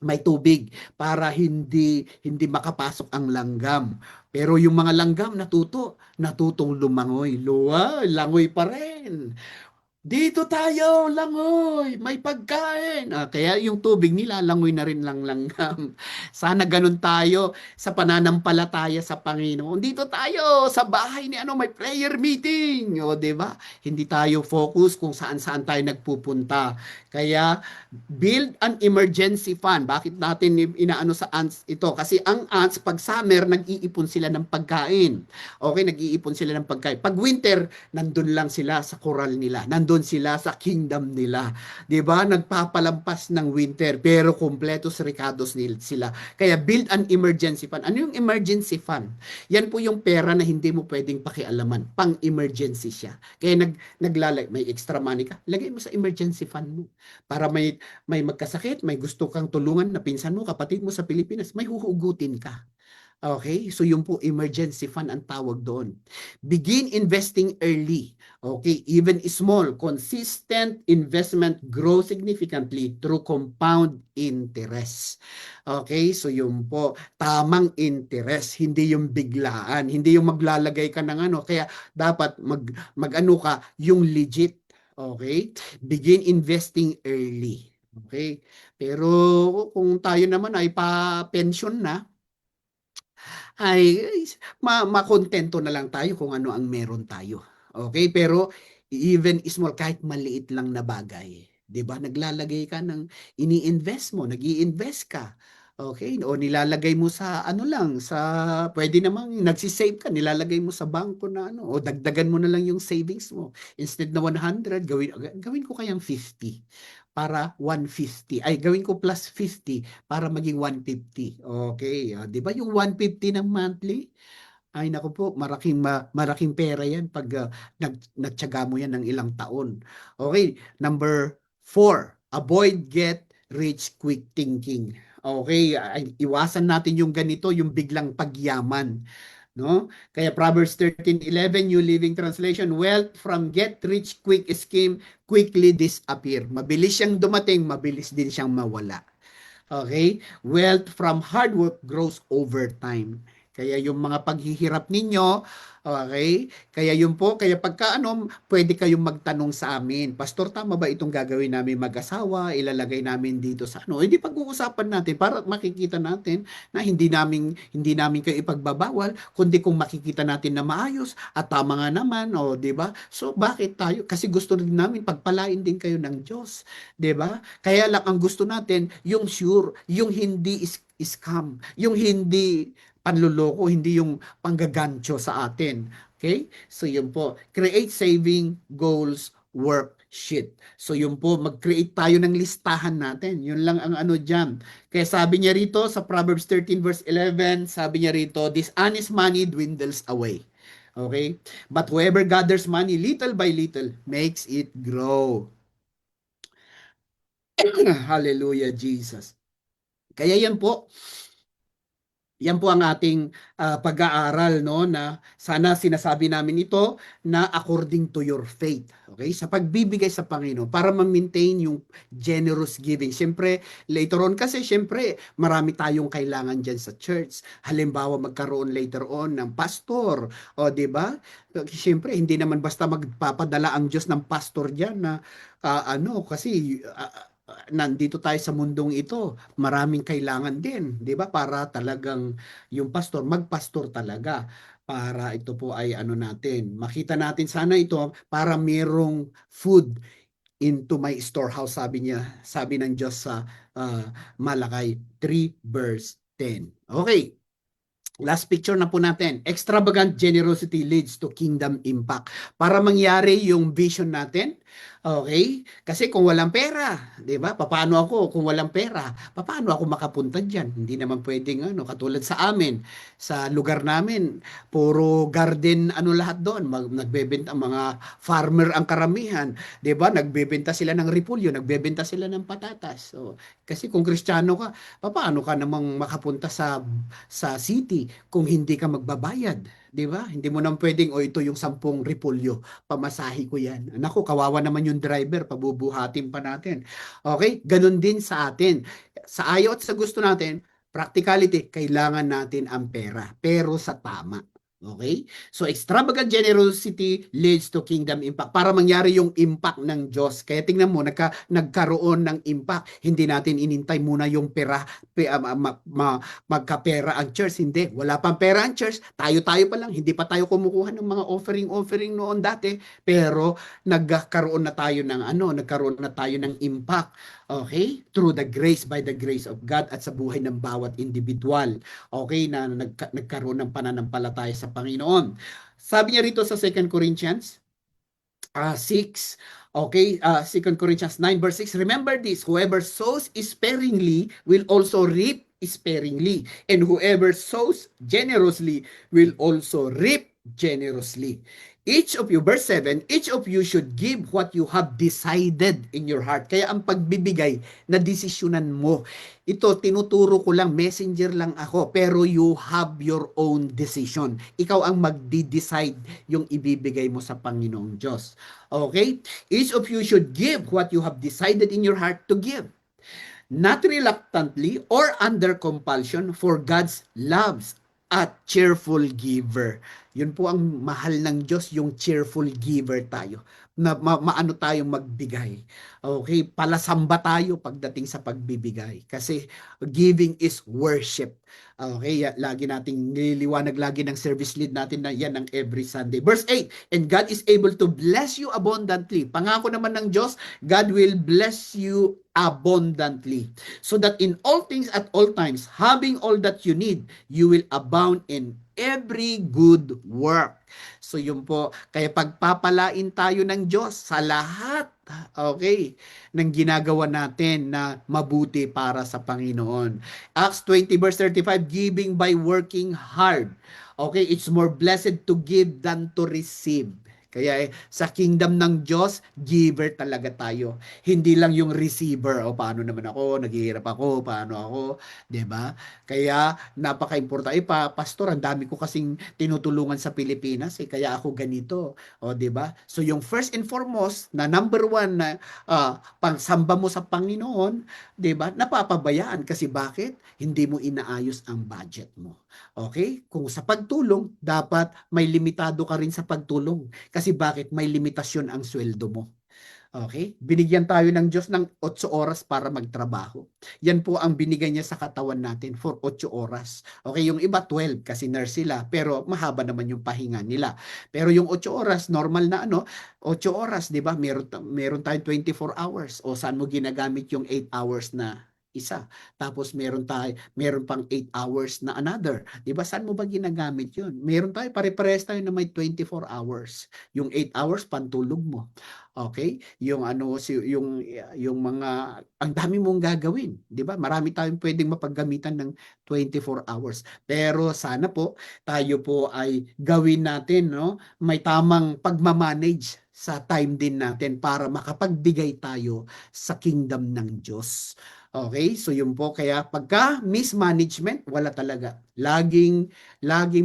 may tubig para hindi makapasok ang langgam. Pero yung mga langgam natutong lumangoy. Luwa, langoy pa rin. Dito tayo, langoy, may pagkain. Kaya yung tubig nilalangoy na rin lang langgam. Sana ganun tayo sa pananampalataya sa Panginoon. Dito tayo sa bahay ni may prayer meeting. O, 'di ba? Hindi tayo focus kung saan-saan tayo nagpupunta. Kaya build an emergency fund. Bakit natin inaano sa ants ito? Kasi ang ants pag summer nag-iipon sila ng pagkain. Okay, nag-iipon sila ng pagkain. Pag winter, nandun lang sila sa coral nila. Nandun sila sa kingdom nila. 'Di ba? Nagpapalampas ng winter pero kumpletos ricados sila. Kaya build an emergency fund. Ano yung emergency fund? Yan po yung pera na hindi mo pwedeng pakialaman. Pang-emergency siya. Kaya may extra money ka, lagay mo sa emergency fund mo. Para may magkasakit, may gusto kang tulungan na pinsan mo, kapatid mo sa Pilipinas, may huhugutin ka. Okay? So yung po emergency fund ang tawag doon. Begin investing early. Okay? Even small, consistent investment grow significantly through compound interest. Okay? So yung po tamang interest, hindi yung biglaan, hindi yung maglalagay ka ng kaya dapat mag-ano ka yung legit. Okay? Begin investing early. Okay? Pero kung tayo naman ay pa-pension na, ay makontento na lang tayo kung ano ang meron tayo. Okay? Pero even small, kahit maliit lang na bagay, 'di ba? Naglalagay ka ng ini-invest mo, nag-i-invest ka. Okay? O nilalagay mo sa lang, pwede namang nagsisave ka, nilalagay mo sa bangko na o dagdagan mo na lang yung savings mo. Instead na 100, gawin ko kayang 50 para 150. Ay, gawin ko plus 50 para maging 150. Okay, 'di ba yung 150 ng monthly? Ay naku po, malaking pera 'yan pag nagtiyaga mo 'yan ng ilang taon. Okay, number 4, avoid get rich quick thinking. Okay, iwasan natin yung ganito, yung biglang pagyaman. No? Kaya Proverbs 13:11 New Living Translation, wealth from get rich quick scheme quickly disappear. Mabilis siyang dumating, mabilis din siyang mawala. Okay? Wealth from hard work grows over time. Kaya yung mga paghihirap ninyo, okay? Kaya yun po, kaya pagka pwede kayong magtanong sa amin, Pastor, tama ba itong gagawin namin mag-asawa? Ilalagay namin dito sa Hindi pag-uusapan natin para makikita natin na hindi namin kayo ipagbabawal, kundi kung makikita natin na maayos at tama nga naman, o 'di ba? So bakit tayo? Kasi gusto rin namin pagpalain din kayo ng Diyos, 'di ba? Kaya lang ang gusto natin, yung sure, yung hindi scam, yung hindi panluloko, hindi yung panggagancho sa atin. Okay? So yun po, create saving goals worksheet. So yun po, mag-create tayo ng listahan natin. Yun lang ang ano dyan. Kaya sabi niya rito sa Proverbs 13 verse 11, sabi niya rito, dishonest money dwindles away. Okay? But whoever gathers money little by little makes it grow. Hallelujah, Jesus. Kaya yan po, yan po ang ating pag-aaral, no, na sana sinasabi namin ito na according to your faith. Okay? Sa pagbibigay sa Panginoon para ma-maintain yung generous giving. Siyempre, later on kasi siyempre marami tayong kailangan diyan sa church. Halimbawa magkaroon later on ng pastor, o 'di ba? Siyempre hindi naman basta magpapadala ang Diyos ng pastor diyan na kasi nandito tayo sa mundong ito, maraming kailangan din, 'di ba? Para talagang yung pastor magpastor talaga para ito po ay natin. Makita natin sana ito para merong food into my storehouse, sabi niya, sabi ng Diyos sa Malakay 3 verse 10. Okay. Last picture na po natin. Extravagant generosity leads to kingdom impact. Para mangyari yung vision natin, okay? Kasi kung walang pera, 'di ba? Paano ako kung walang pera? Paano ako makapunta diyan? Hindi naman pwedeng katulad sa amin, sa lugar namin, puro garden lahat doon. Nagbebenta mga farmer ang karamihan, 'di ba? Nagbebenta sila ng repolyo, nagbebenta sila ng patatas. So, kasi kung Kristiyano ka, paano ka namang makapunta sa city kung hindi ka magbabayad, 'di ba? Hindi mo nang pwedeng ito yung 10 repolyo, pamasahe ko 'yan. Nako, kawawa naman yung driver, pabubuhatin pa natin. Okay? Ganun din sa atin. Sa ayaw at sa gusto natin, practicality, kailangan natin ang pera, pero sa tama. Okay? So extravagant generosity leads to kingdom impact. Para mangyari yung impact ng Diyos. Kaya tingnan mo, nagkaroon ng impact. Hindi natin inintay muna yung pera, magkapera ang church. Hindi, wala pang pera ang church. Tayo-tayo pa lang. Hindi pa tayo kumukuha ng mga offering noon dati. Pero nagkaroon na tayo ng impact. Okay? Through the grace, by the grace of God at sa buhay ng bawat individual. Okay? Na nagkaroon ng pananampalataya sa Panginoon. Sabi niya rito sa 2 Corinthians 6, okay, 2 Corinthians 9 verse 6, remember this, whoever sows sparingly will also reap sparingly, and whoever sows generously will also reap generously. Each of you, verse 7, each of you should give what you have decided in your heart. Kaya ang pagbibigay na desisyonan mo, ito tinuturo ko lang, messenger lang ako, pero you have your own decision. Ikaw ang magdi-decide yung ibibigay mo sa Panginoong Diyos. Okay? Each of you should give what you have decided in your heart to give. Not reluctantly or under compulsion, for God's loves a cheerful giver. Yun po ang mahal ng Diyos, yung cheerful giver tayo. Na maano tayong magbigay. Okay, palasamba tayo pagdating sa pagbibigay. Kasi giving is worship. Okay, lagi nating nililiwanag lagi ng service lead natin na yan ang every Sunday. Verse 8, and God is able to bless you abundantly. Pangako naman ng Diyos, God will bless you abundantly. So that in all things at all times, having all that you need, you will abound in every good work. So yun po, kaya pagpapalain tayo ng Diyos sa lahat, okay, ng ginagawa natin na mabuti para sa Panginoon. Acts 20 verse 35, giving by working hard. Okay, it's more blessed to give than to receive. Kaya sa kingdom ng Diyos, giver talaga tayo. Hindi lang yung receiver. O paano naman ako, naghihirap ako, paano ako, 'di ba? Kaya napaka-importante. Pastor, ang dami ko kasing tinutulungan sa Pilipinas, kaya ako ganito. O 'di ba? So yung first and foremost na number one na pangsamba mo sa Panginoon, 'di ba? Napapabayaan kasi bakit? Hindi mo inaayos ang budget mo. Okay? Kung sa pagtulong, dapat may limitado ka rin sa pagtulong. Kasi bakit? May limitasyon ang sweldo mo. Okay? Binigyan tayo ng Diyos ng 8 oras para magtrabaho. Yan po ang binigay niya sa katawan natin for 8 oras. Okay, yung iba 12 kasi nurse sila, pero mahaba naman yung pahinga nila. Pero yung 8 oras, normal na 8 oras, 'di ba? Meron tayong 24 hours. O saan mo ginagamit yung 8 hours na isa? Tapos meron pang 8 hours na another. 'Di ba? Saan mo ba ginagamit 'yun? Meron tayo pare-parehas tayo na may 24 hours. Yung 8 hours pantulog mo. Okay? Yung mga ang dami mong gagawin, 'di ba? Marami tayong pwedeng mapaggamitan ng 24 hours. Pero sana po tayo po ay gawin natin, no? May tamang pagmamanage sa time din natin para makapagbigay tayo sa kingdom ng Diyos. Okay? So yun po, kaya pagka mismanagement, wala talaga. Laging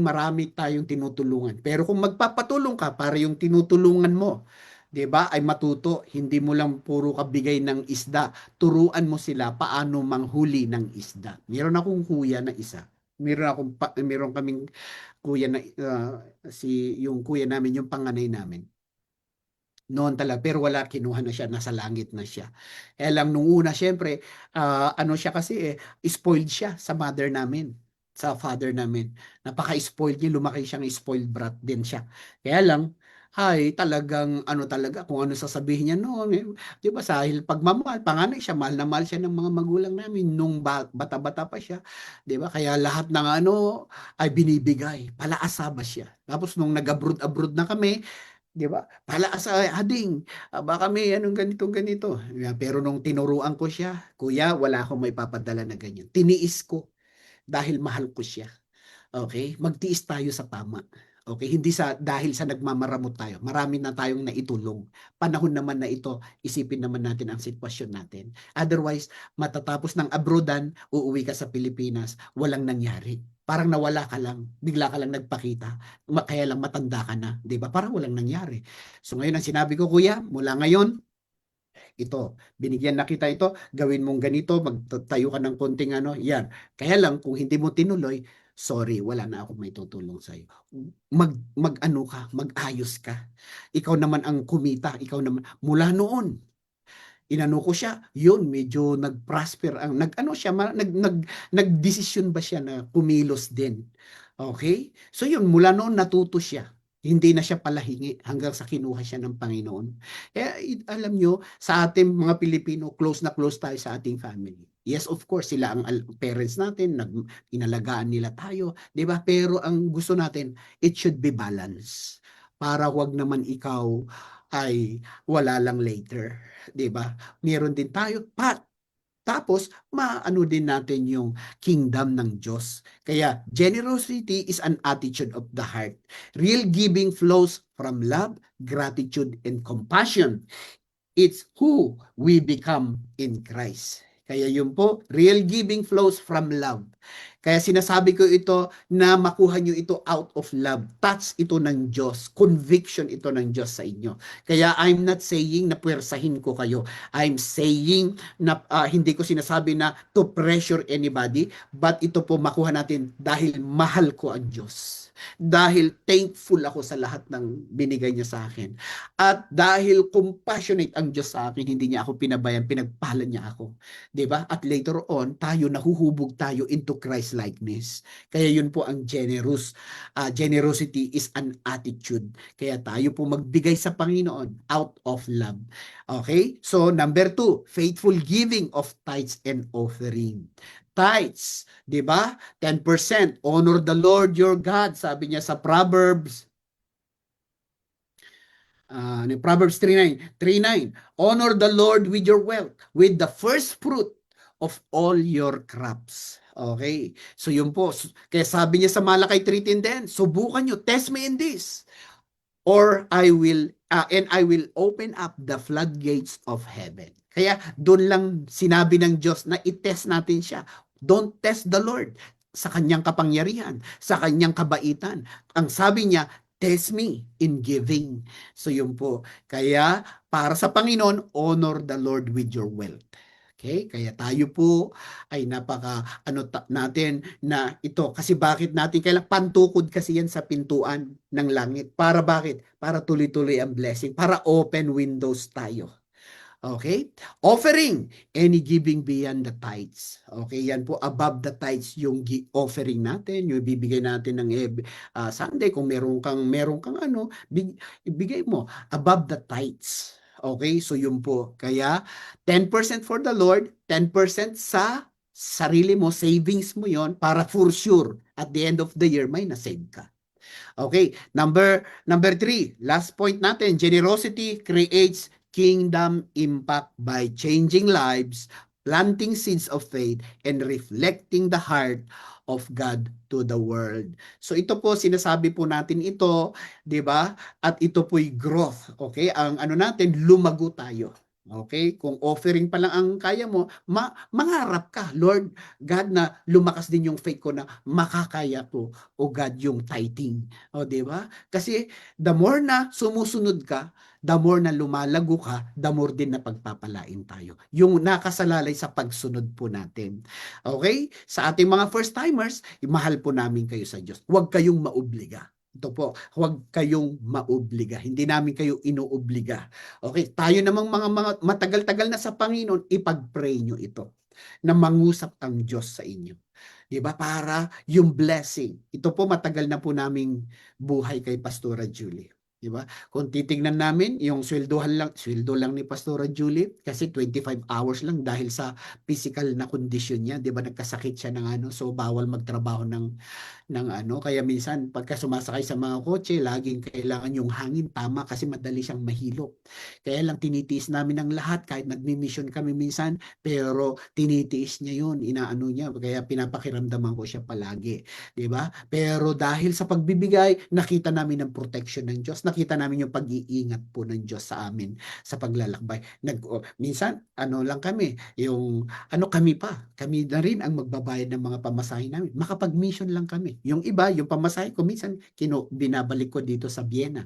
marami tayong tinutulungan. Pero kung magpapatulong ka para yung tinutulungan mo, 'di ba, ay matuto, hindi mo lang puro kabigay ng isda, turuan mo sila paano manghuli ng isda. Meron akong kuya na isa. Meron kaming kuya na yung kuya namin, yung panganay namin. Noon talaga, pero wala, kinuha na siya, nasa langit na siya. Kaya lang nung una, syempre, ano siya kasi spoiled siya sa mother namin, sa father namin. Napaka-spoiled niya, lumaki siyang spoiled brat din siya. Kaya lang, ay talagang ano talaga, kung ano sasabihin niya noon, di ba, dahil pagmamahal, panganay siya, mahal na mahal siya ng mga magulang namin nung bata-bata pa siya, di ba? Kaya lahat ng ay binibigay, palaasaba siya. Tapos nung nag-abroad na kami, 'di ba? Palaasa, hading, baka may anong ganito ganito. Pero nung tinuruan ko siya, kuya, wala akong may papadala na ganyan. Tiniis ko dahil mahal ko siya. Okay? Magtiis tayo sa tama. Okay? Hindi dahil sa nagmamaramot tayo. Marami na tayong naitulong. Panahon naman na ito, isipin naman natin ang sitwasyon natin. Otherwise, matatapos ng abroadan, uuwi ka sa Pilipinas, walang nangyari. Parang nawala ka lang, bigla ka lang nagpakita, kaya lang matanda ka na, 'di ba? Parang walang nangyari. So ngayon ang sinabi ko, kuya, mula ngayon, ito, binigyan na kita ito, gawin mong ganito, magtayo ka ng konting yan. Kaya lang, kung hindi mo tinuloy, sorry, wala na akong may tutulong sa'yo. Mag-ano ka, mag-ayos ka. Ikaw naman ang kumita, ikaw naman. Mula noon, inano ko siya, yun, medyo nag-prosper, nag-ano siya, nag-desisyon ba siya na kumilos din. Okay? So yun, mula noon natuto siya. Hindi na siya palahingi hanggang sa kinuha siya ng Panginoon. Alam nyo, sa ating mga Pilipino, close na close tayo sa ating family. Yes, of course, sila ang parents natin, inalagaan nila tayo, 'di ba? Pero ang gusto natin, it should be balance. Para wag naman ikaw ay wala lang later, 'di ba? Meron din tayo, tapos, maano din natin yung kingdom ng Diyos. Kaya, generosity is an attitude of the heart. Real giving flows from love, gratitude, and compassion. It's who we become in Christ. Kaya yun po, real giving flows from love. Kaya sinasabi ko ito na makuha nyo ito out of love. Touch ito ng Diyos. Conviction ito ng Diyos sa inyo. Kaya I'm not saying na puwersahin ko kayo. I'm saying na hindi ko sinasabi na to pressure anybody, but ito po makuha natin dahil mahal ko ang Diyos. Dahil thankful ako sa lahat ng binigay niya sa akin. At dahil compassionate ang Diyos sa akin, hindi niya ako pinabayan, pinagpala niya ako. 'Di ba? At later on, nahuhubog tayo into Christ likeness. Kaya yun po ang generosity is an attitude. Kaya tayo po magbigay sa Panginoon out of love. Okay? So number 2, faithful giving of tithes and offering. Tithes, 'di ba? 10%. Honor the Lord your God, sabi niya sa Proverbs Proverbs 3:9. Honor the Lord with your wealth, with the first fruit of all your crops. Okay? So yun po. Kaya sabi niya sa Malakay 3:10, subukan nyo, test me in this. and I will open up the floodgates of heaven. Kaya doon lang sinabi ng Diyos na i-test natin siya. Don't test the Lord sa kanyang kapangyarihan, sa kanyang kabaitan. Ang sabi niya, test me in giving. So yun po. Kaya para sa Panginoon, honor the Lord with your wealth. Okay? Kaya tayo po ay natin na ito. Kasi bakit natin kailangan pantukod kasi yan sa pintuan ng langit. Para bakit? Para tuloy-tuloy ang blessing. Para open windows tayo. Okay? Offering, any giving beyond the tithes. Okay, yan po, above the tithes yung offering natin, yung bibigay natin ng Sunday, kung meron kang ibigay mo, above the tithes. Okay, so yun po. Kaya, 10% for the Lord, 10% sa sarili mo, savings mo yon para for sure, at the end of the year, may nasave ka. Okay, number 3, last point natin, generosity creates kingdom impact by changing lives, planting seeds of faith, and reflecting the heart of God to the world. So ito po, sinasabi po natin ito, 'di ba? At ito po'y growth, okay? Ang natin, lumago tayo. Okay? Kung offering pa lang ang kaya mo, mangarap ka, Lord God, na lumakas din yung faith ko na makakaya ko, o God, yung tithing. O, di ba? Kasi the more na sumusunod ka, the more na lumalago ka, the more din na pagpapalain tayo. Yung nakasalalay sa pagsunod po natin. Okay? Sa ating mga first-timers, mahal po namin kayo sa Diyos. Huwag kayong maobliga. Ito po, huwag kayong maobliga. Hindi namin kayo inuobliga. Okay, tayo namang mga matagal-tagal na sa Panginoon, ipag-pray nyo ito na mangusap ang Diyos sa inyo. Diba? Para yung blessing. Ito po, matagal na po naming buhay kay Pastora Julie. Diba? Kung titingnan namin, yung sweldo lang ni Pastora Julie, kasi 25 hours lang dahil sa physical na condition niya. Diba? Nagkasakit siya ng so bawal magtrabaho ng kaya minsan pagka sumasakay sa mga kotse, laging kailangan yung hangin tama kasi madali siyang mahilo. Kaya lang tinitiis namin ang lahat kahit nagmi-mission kami minsan, pero tinitiis niya yun, niya, kaya pinapakiramdaman ko siya palagi, 'di ba? Pero dahil sa pagbibigay, nakita namin ang protection ng Diyos, nakita namin yung pag-iingat po ng Diyos sa amin sa paglalakbay. Minsan lang kami, yung kami na rin ang magbabayad ng mga pamasahe namin. Makapag-mission lang kami. Yung iba, yung pamasahe ko minsan binabalik ko dito sa Vienna.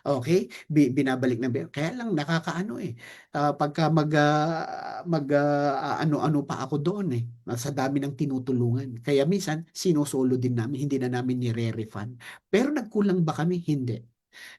Okay? Binabalik na Vienna. Kaya lang nakakaano pagka ano pa ako doon sa dami ng tinutulungan. Kaya minsan sinusolo din namin, hindi na namin nire-refund. Pero nagkulang ba kami? Hindi.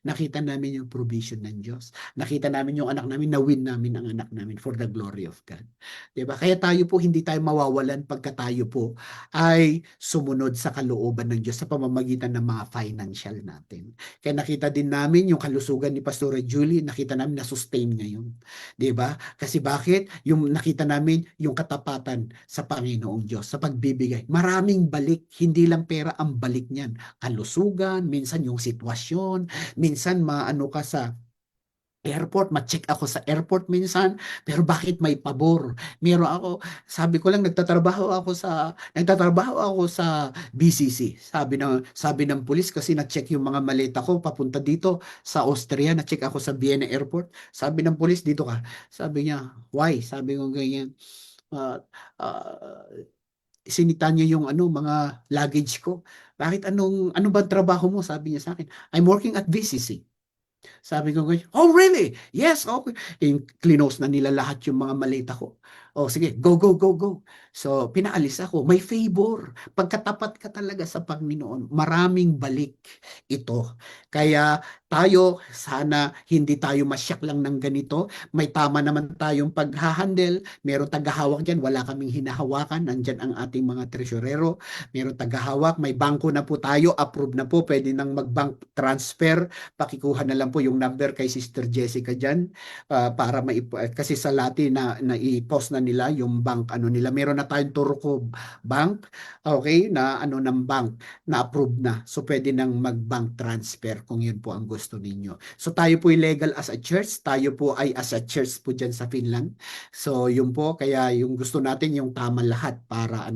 Nakita namin yung provision ng Diyos. Nakita namin yung anak namin, na-win namin ang anak namin for the glory of God. Diba? Kaya tayo po, hindi tayo mawawalan pagka tayo po ay sumunod sa kalooban ng Diyos sa pamamagitan ng mga financial natin. Kaya nakita din namin yung kalusugan ni Pastora Julie, nakita namin na sustain niya yun. Diba? Kasi bakit? Yung nakita namin yung katapatan sa Panginoong Diyos, sa pagbibigay. Maraming balik, hindi lang pera ang balik niyan. Kalusugan, minsan yung sitwasyon, minsan maano ka sa airport, ma-check ako sa airport minsan, pero bakit may pabor? Meron ako, sabi ko lang nagtatrabaho ako sa BCC. Sabi ng pulis kasi na-check yung mga maleta ko papunta dito sa Austria, na-check ako sa Vienna Airport. Sabi ng pulis, dito ka. Sabi niya, why? Sabi ko ganyan. Uh, uh, Sinita niya yung mga luggage ko. Bakit ano ba trabaho mo? Sabi niya sa akin. I'm working at BCC. Sabi ko, oh really? Yes, okay. Clinose na nila lahat yung mga maleta ko. Oh, sige, go, go, go, go. So, pinaalis ako. May favor. Pagkatapat ka talaga sa Panginoon, maraming balik ito. Kaya tayo, sana hindi tayo masyak lang ng ganito. May tama naman tayong paghahandle. Meron tagahawak dyan. Wala kaming hinahawakan. Nandyan ang ating mga tresurero. Meron tagahawak. May bangko na po tayo. Approve na po. Pwede nang mag-bank transfer. Pakikuha na lang po yung number kay Sister Jessica dyan. Para kasi sa Latin na i-post na nila yung bank nila. Meron na tayong Turco Bank, okay, na ng bank na approve na. So pwede nang mag-bank transfer kung yun po ang gusto ninyo. So tayo po ay legal as a church, tayo po ay as a church po dyan sa Finland. So yun po, kaya yung gusto natin yung tama lahat para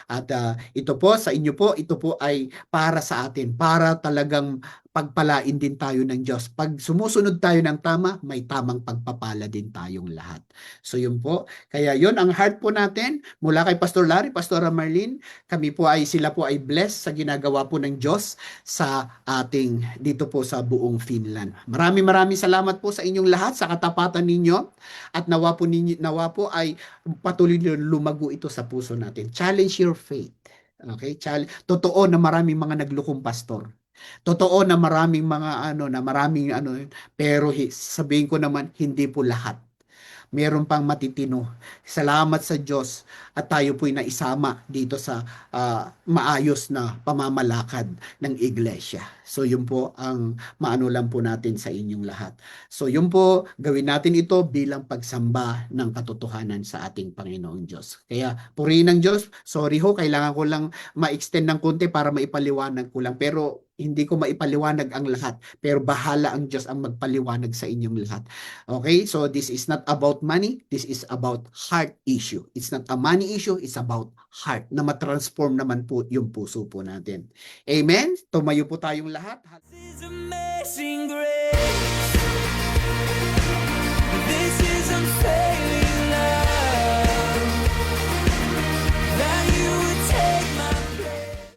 At ito po sa inyo po, ito po ay para sa atin, para talagang pagpalain din tayo ng Diyos. Pag sumusunod tayo ng tama, may tamang pagpapala din tayong lahat. So yun po. Kaya yun ang heart po natin mula kay Pastor Larry, Pastora Marlene. Sila po ay blessed sa ginagawa po ng Diyos sa ating dito po sa buong Finland. Maraming salamat po sa inyong lahat sa katapatan ninyo at nawa po ay patuloy na lumago ito sa puso natin. Challenge your faith. Okay? Totoo na maraming mga naglukong pastor. Totoo na maraming pero sabihin ko naman hindi po lahat. Meron pang matitino. Salamat sa Diyos at tayo po'y naisama dito sa maayos na pamamalakad ng iglesia. So yun po ang maano lang po natin sa inyong lahat. So yun po, gawin natin ito bilang pagsamba ng katotohanan sa ating Panginoong Diyos. Kaya purihin ng Diyos, sorry ho, kailangan ko lang ma-extend ng konti para maipaliwanag ko lang. Pero hindi ko maipaliwanag ang lahat. Pero bahala ang Diyos ang magpaliwanag sa inyong lahat. Okay, so this is not about money, this is about heart issue. It's not a money issue, it's about heart na matransform naman po yung puso po natin. Amen? Tumayo po tayong lahat. This is amazing grace.